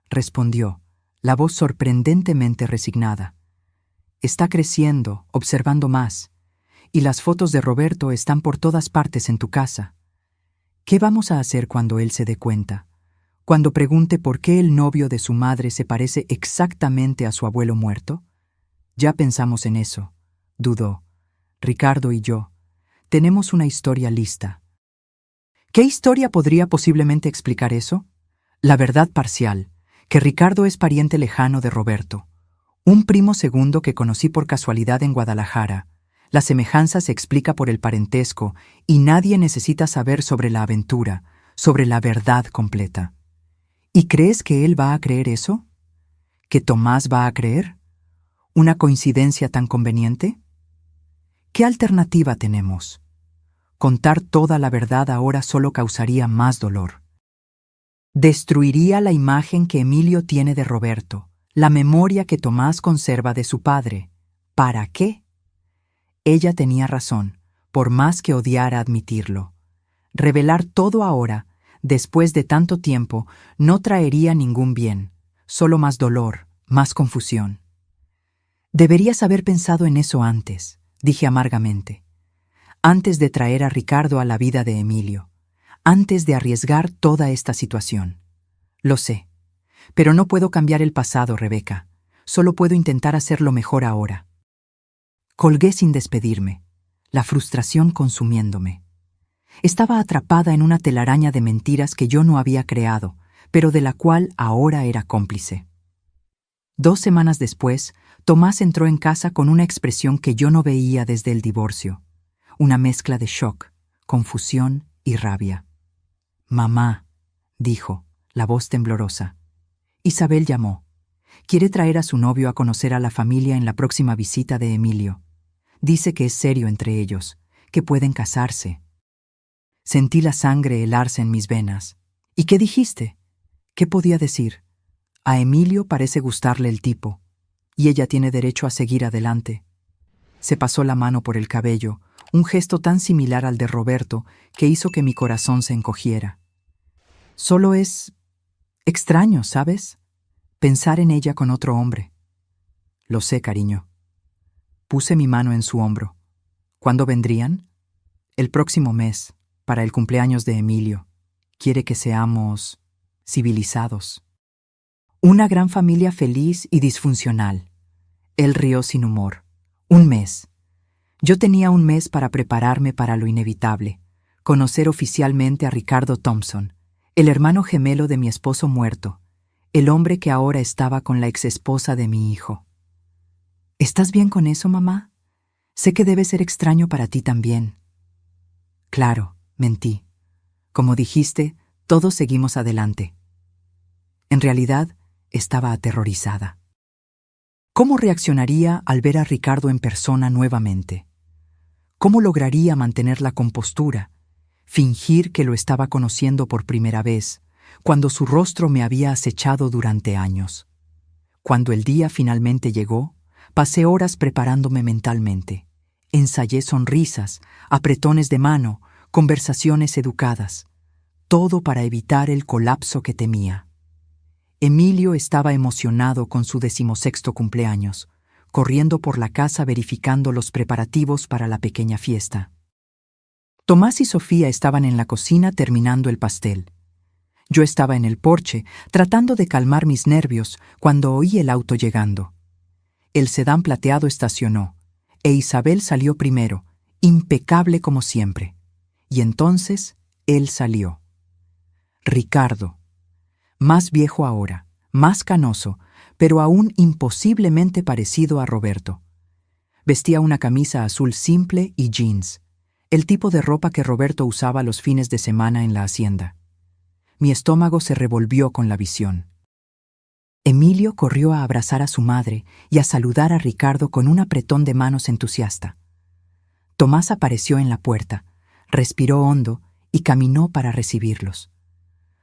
respondió, la voz sorprendentemente resignada. «Está creciendo, observando más, y las fotos de Roberto están por todas partes en tu casa. ¿Qué vamos a hacer cuando él se dé cuenta? Cuando pregunte por qué el novio de su madre se parece exactamente a su abuelo muerto?» «Ya pensamos en eso», dudó. «Ricardo y yo tenemos una historia lista». ¿Qué historia podría posiblemente explicar eso? La verdad parcial, que Ricardo es pariente lejano de Roberto, un primo segundo que conocí por casualidad en Guadalajara. La semejanza se explica por el parentesco y nadie necesita saber sobre la aventura, sobre la verdad completa. ¿Y crees que él va a creer eso? ¿Que Tomás va a creer? ¿Una coincidencia tan conveniente? ¿Qué alternativa tenemos? Contar toda la verdad ahora solo causaría más dolor. Destruiría la imagen que Emilio tiene de Roberto, la memoria que Tomás conserva de su padre. ¿Para qué? Ella tenía razón, por más que odiara admitirlo. Revelar todo ahora, después de tanto tiempo, no traería ningún bien, solo más dolor, más confusión. «Deberías haber pensado en eso antes», dije amargamente. «Antes de traer a Ricardo a la vida de Emilio. Antes de arriesgar toda esta situación. Lo sé, pero no puedo cambiar el pasado, Rebeca. Solo puedo intentar hacerlo mejor ahora». Colgué sin despedirme, la frustración consumiéndome. Estaba atrapada en una telaraña de mentiras que yo no había creado, pero de la cual ahora era cómplice. 2 semanas después, Tomás entró en casa con una expresión que yo no veía desde el divorcio, una mezcla de shock, confusión y rabia. «Mamá», dijo, la voz temblorosa. «Isabel llamó. Quiere traer a su novio a conocer a la familia en la próxima visita de Emilio. Dice que es serio entre ellos, que pueden casarse». Sentí la sangre helarse en mis venas. «¿Y qué dijiste?» ¿Qué podía decir? A Emilio parece gustarle el tipo, y ella tiene derecho a seguir adelante. Se pasó la mano por el cabello, un gesto tan similar al de Roberto que hizo que mi corazón se encogiera. «Solo es extraño, ¿sabes? Pensar en ella con otro hombre». «Lo sé, cariño». Puse mi mano en su hombro. «¿Cuándo vendrían?» «El próximo mes, para el cumpleaños de Emilio. Quiere que seamos civilizados». Una gran familia feliz y disfuncional. Él rió sin humor. 1 mes. Yo tenía 1 mes para prepararme para lo inevitable, conocer oficialmente a Ricardo Thompson, el hermano gemelo de mi esposo muerto, el hombre que ahora estaba con la exesposa de mi hijo. «¿Estás bien con eso, mamá? Sé que debe ser extraño para ti también». «Claro», mentí. «Como dijiste, todos seguimos adelante». En realidad, estaba aterrorizada. ¿Cómo reaccionaría al ver a Ricardo en persona nuevamente? ¿Cómo lograría mantener la compostura, fingir que lo estaba conociendo por primera vez, cuando su rostro me había acechado durante años? Cuando el día finalmente llegó, pasé horas preparándome mentalmente. Ensayé sonrisas, apretones de mano, conversaciones educadas, todo para evitar el colapso que temía. Emilio estaba emocionado con su 16º cumpleaños, corriendo por la casa verificando los preparativos para la pequeña fiesta. Tomás y Sofía estaban en la cocina terminando el pastel. Yo estaba en el porche, tratando de calmar mis nervios cuando oí el auto llegando. El sedán plateado estacionó. e Isabel salió primero, impecable como siempre. Y entonces él salió. Ricardo, más viejo ahora, más canoso, pero aún imposiblemente parecido a Roberto. Vestía una camisa azul simple y jeans, el tipo de ropa que Roberto usaba los fines de semana en la hacienda. Mi estómago se revolvió con la visión. Emilio corrió a abrazar a su madre y a saludar a Ricardo con un apretón de manos entusiasta. Tomás apareció en la puerta, respiró hondo y caminó para recibirlos.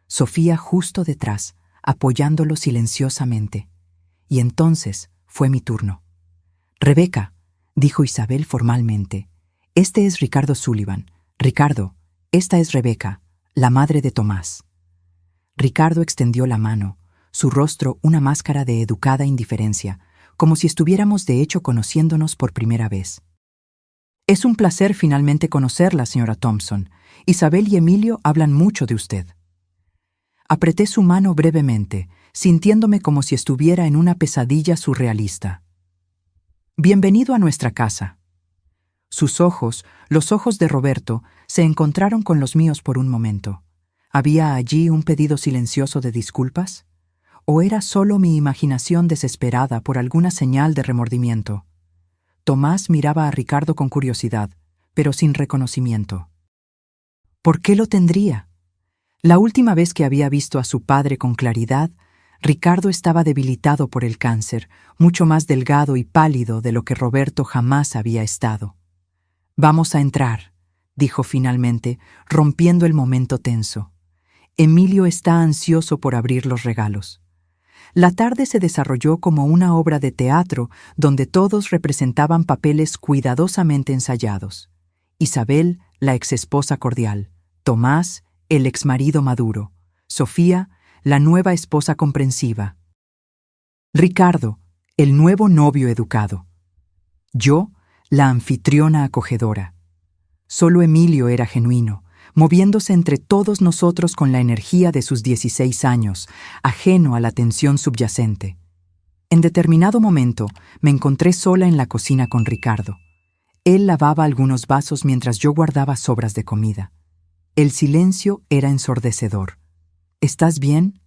Sofía justo detrás, apoyándolo silenciosamente. Y entonces fue mi turno. «Rebeca», dijo Isabel formalmente, «este es Ricardo Sullivan. Ricardo, esta es Rebeca, la madre de Tomás». Ricardo extendió la mano, su rostro una máscara de educada indiferencia, como si estuviéramos de hecho conociéndonos por primera vez. «Es un placer finalmente conocerla, señora Thompson. Isabel y Emilio hablan mucho de usted». Apreté su mano brevemente, sintiéndome como si estuviera en una pesadilla surrealista. «Bienvenido a nuestra casa». Sus ojos, los ojos de Roberto, se encontraron con los míos por un momento. ¿Había allí un pedido silencioso de disculpas? ¿O era solo mi imaginación desesperada por alguna señal de remordimiento? Tomás miraba a Ricardo con curiosidad, pero sin reconocimiento. ¿Por qué lo tendría? La última vez que había visto a su padre con claridad, Ricardo estaba debilitado por el cáncer, mucho más delgado y pálido de lo que Roberto jamás había estado. «Vamos a entrar», dijo finalmente, rompiendo el momento tenso. «Emilio está ansioso por abrir los regalos». La tarde se desarrolló como una obra de teatro donde todos representaban papeles cuidadosamente ensayados. Isabel, la exesposa cordial; Tomás, el exmarido maduro; Sofía, la nueva esposa comprensiva; Ricardo, el nuevo novio educado; yo, la anfitriona acogedora. Solo Emilio era genuino, moviéndose entre todos nosotros con la energía de sus 16 años, ajeno a la tensión subyacente. En determinado momento me encontré sola en la cocina con Ricardo. Él lavaba algunos vasos mientras yo guardaba sobras de comida. El silencio era ensordecedor. «¿Estás bien?»,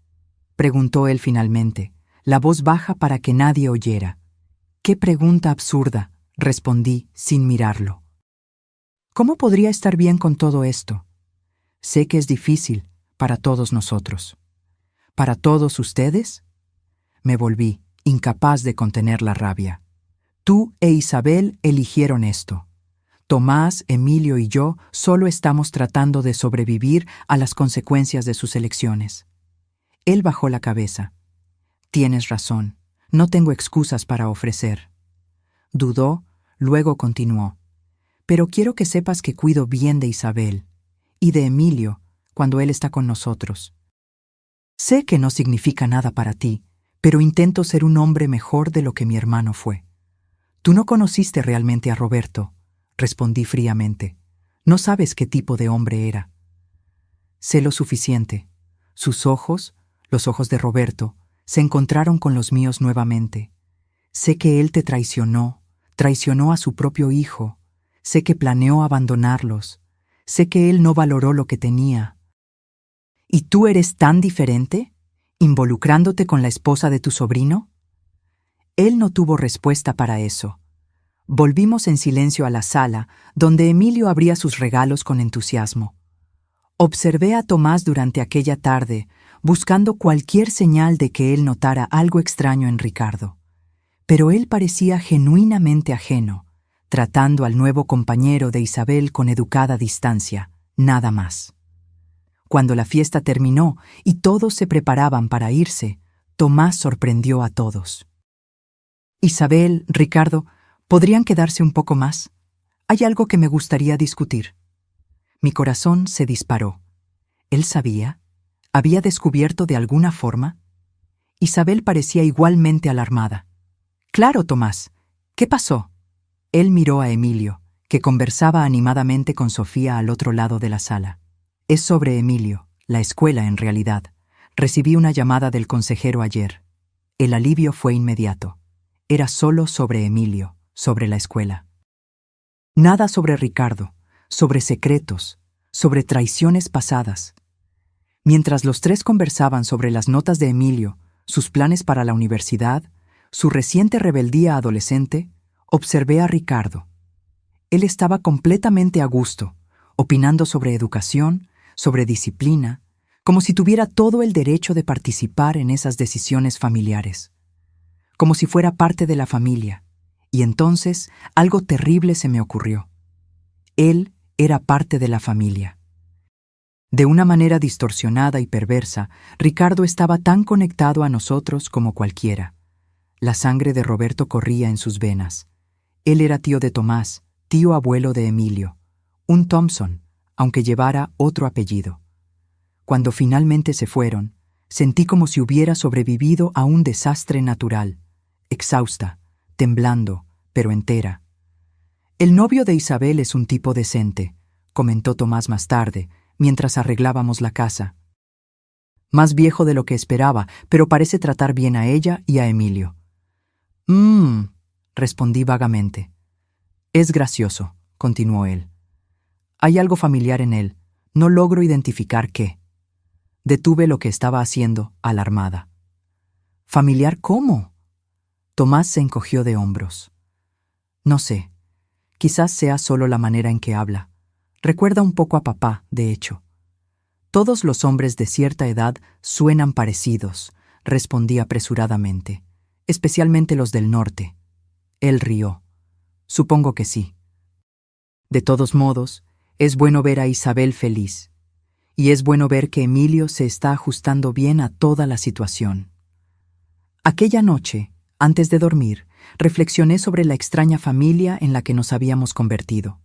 preguntó él finalmente, la voz baja para que nadie oyera. «Qué pregunta absurda», respondí sin mirarlo. «¿Cómo podría estar bien con todo esto? Sé que es difícil para todos nosotros». «¿Para todos ustedes?». Me volví, incapaz de contener la rabia. «Tú e Isabel eligieron esto. Tomás, Emilio y yo solo estamos tratando de sobrevivir a las consecuencias de sus elecciones». Él bajó la cabeza. «Tienes razón, no tengo excusas para ofrecer». Dudó, luego continuó. «Pero quiero que sepas que cuido bien de Isabel y de Emilio cuando él está con nosotros. Sé que no significa nada para ti, pero intento ser un hombre mejor de lo que mi hermano fue». «Tú no conociste realmente a Roberto», respondí fríamente. «No sabes qué tipo de hombre era». «Sé lo suficiente». Sus ojos, los ojos de Roberto, se encontraron con los míos nuevamente. «Sé que él te traicionó a su propio hijo. Sé que planeó abandonarlos. Sé que él no valoró lo que tenía». «¿Y tú eres tan diferente, involucrándote con la esposa de tu sobrino?». Él no tuvo respuesta para eso. Volvimos en silencio a la sala, donde Emilio abría sus regalos con entusiasmo. Observé a Tomás durante aquella tarde, buscando cualquier señal de que él notara algo extraño en Ricardo. Pero él parecía genuinamente ajeno, tratando al nuevo compañero de Isabel con educada distancia, nada más. Cuando la fiesta terminó y todos se preparaban para irse, Tomás sorprendió a todos. «Isabel, Ricardo, ¿podrían quedarse un poco más? Hay algo que me gustaría discutir». Mi corazón se disparó. ¿Él sabía? ¿Había descubierto de alguna forma? Isabel parecía igualmente alarmada. «Claro, Tomás. ¿Qué pasó?». Él miró a Emilio, que conversaba animadamente con Sofía al otro lado de la sala. «Es sobre Emilio, la escuela en realidad. Recibí una llamada del consejero ayer. El alivio fue inmediato. Era solo sobre Emilio, sobre la escuela». Nada sobre Ricardo, sobre secretos, sobre traiciones pasadas. Mientras los tres conversaban sobre las notas de Emilio, sus planes para la universidad, su reciente rebeldía adolescente, observé a Ricardo. Él estaba completamente a gusto, opinando sobre educación, sobre disciplina, como si tuviera todo el derecho de participar en esas decisiones familiares, como si fuera parte de la familia. Y entonces algo terrible se me ocurrió. Él era parte de la familia. De una manera distorsionada y perversa, Ricardo estaba tan conectado a nosotros como cualquiera. La sangre de Roberto corría en sus venas. Él era tío de Tomás, tío abuelo de Emilio, un Thompson, aunque llevara otro apellido. Cuando finalmente se fueron, sentí como si hubiera sobrevivido a un desastre natural, exhausta, temblando, pero entera. El novio de Isabel es un tipo decente, comentó Tomás más tarde, mientras arreglábamos la casa. Más viejo de lo que esperaba, pero parece tratar bien a ella y a Emilio. Respondí vagamente. Es gracioso, continuó él. Hay algo familiar en él, no logro identificar qué. Detuve lo que estaba haciendo, alarmada. ¿Familiar cómo? Tomás se encogió de hombros. No sé, quizás sea solo la manera en que habla. Recuerda un poco a papá, de hecho. Todos los hombres de cierta edad suenan parecidos, respondí apresuradamente, especialmente los del norte. Él rió. Supongo que sí. De todos modos, es bueno ver a Isabel feliz. Y es bueno ver que Emilio se está ajustando bien a toda la situación. Aquella noche, antes de dormir, reflexioné sobre la extraña familia en la que nos habíamos convertido,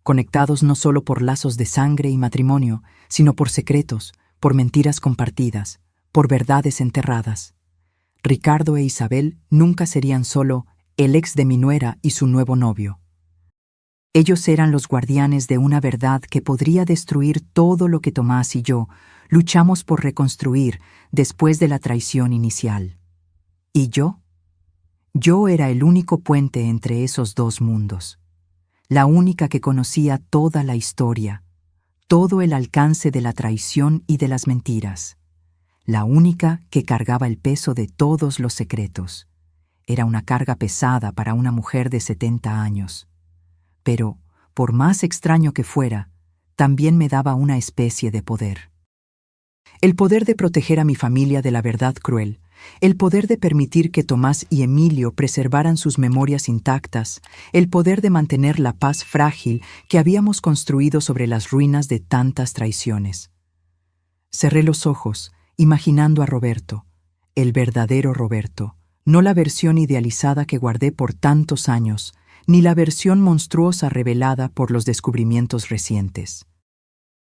conectados no solo por lazos de sangre y matrimonio, sino por secretos, por mentiras compartidas, por verdades enterradas. Ricardo e Isabel nunca serían solo el ex de mi nuera y su nuevo novio. Ellos eran los guardianes de una verdad que podría destruir todo lo que Tomás y yo luchamos por reconstruir después de la traición inicial. ¿Y yo? Yo era el único puente entre esos dos mundos, la única que conocía toda la historia, todo el alcance de la traición y de las mentiras, la única que cargaba el peso de todos los secretos. Era una carga pesada para una mujer de 70 años. Pero, por más extraño que fuera, también me daba una especie de poder. El poder de proteger a mi familia de la verdad cruel, el poder de permitir que Tomás y Emilio preservaran sus memorias intactas, el poder de mantener la paz frágil que habíamos construido sobre las ruinas de tantas traiciones. Cerré los ojos, imaginando a Roberto, el verdadero Roberto, no la versión idealizada que guardé por tantos años, ni la versión monstruosa revelada por los descubrimientos recientes.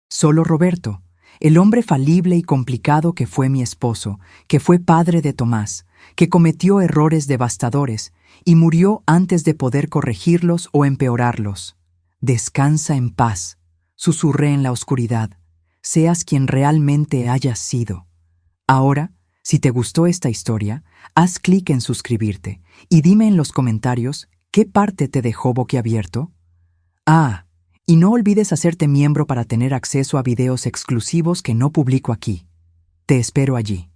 Solo Roberto, el hombre falible y complicado que fue mi esposo, que fue padre de Tomás, que cometió errores devastadores y murió antes de poder corregirlos o empeorarlos. Descansa en paz, susurré en la oscuridad, seas quien realmente hayas sido. Ahora, si te gustó esta historia, haz clic en suscribirte y dime en los comentarios ¿qué parte te dejó boquiabierto? Y no olvides hacerte miembro para tener acceso a videos exclusivos que no publico aquí. Te espero allí.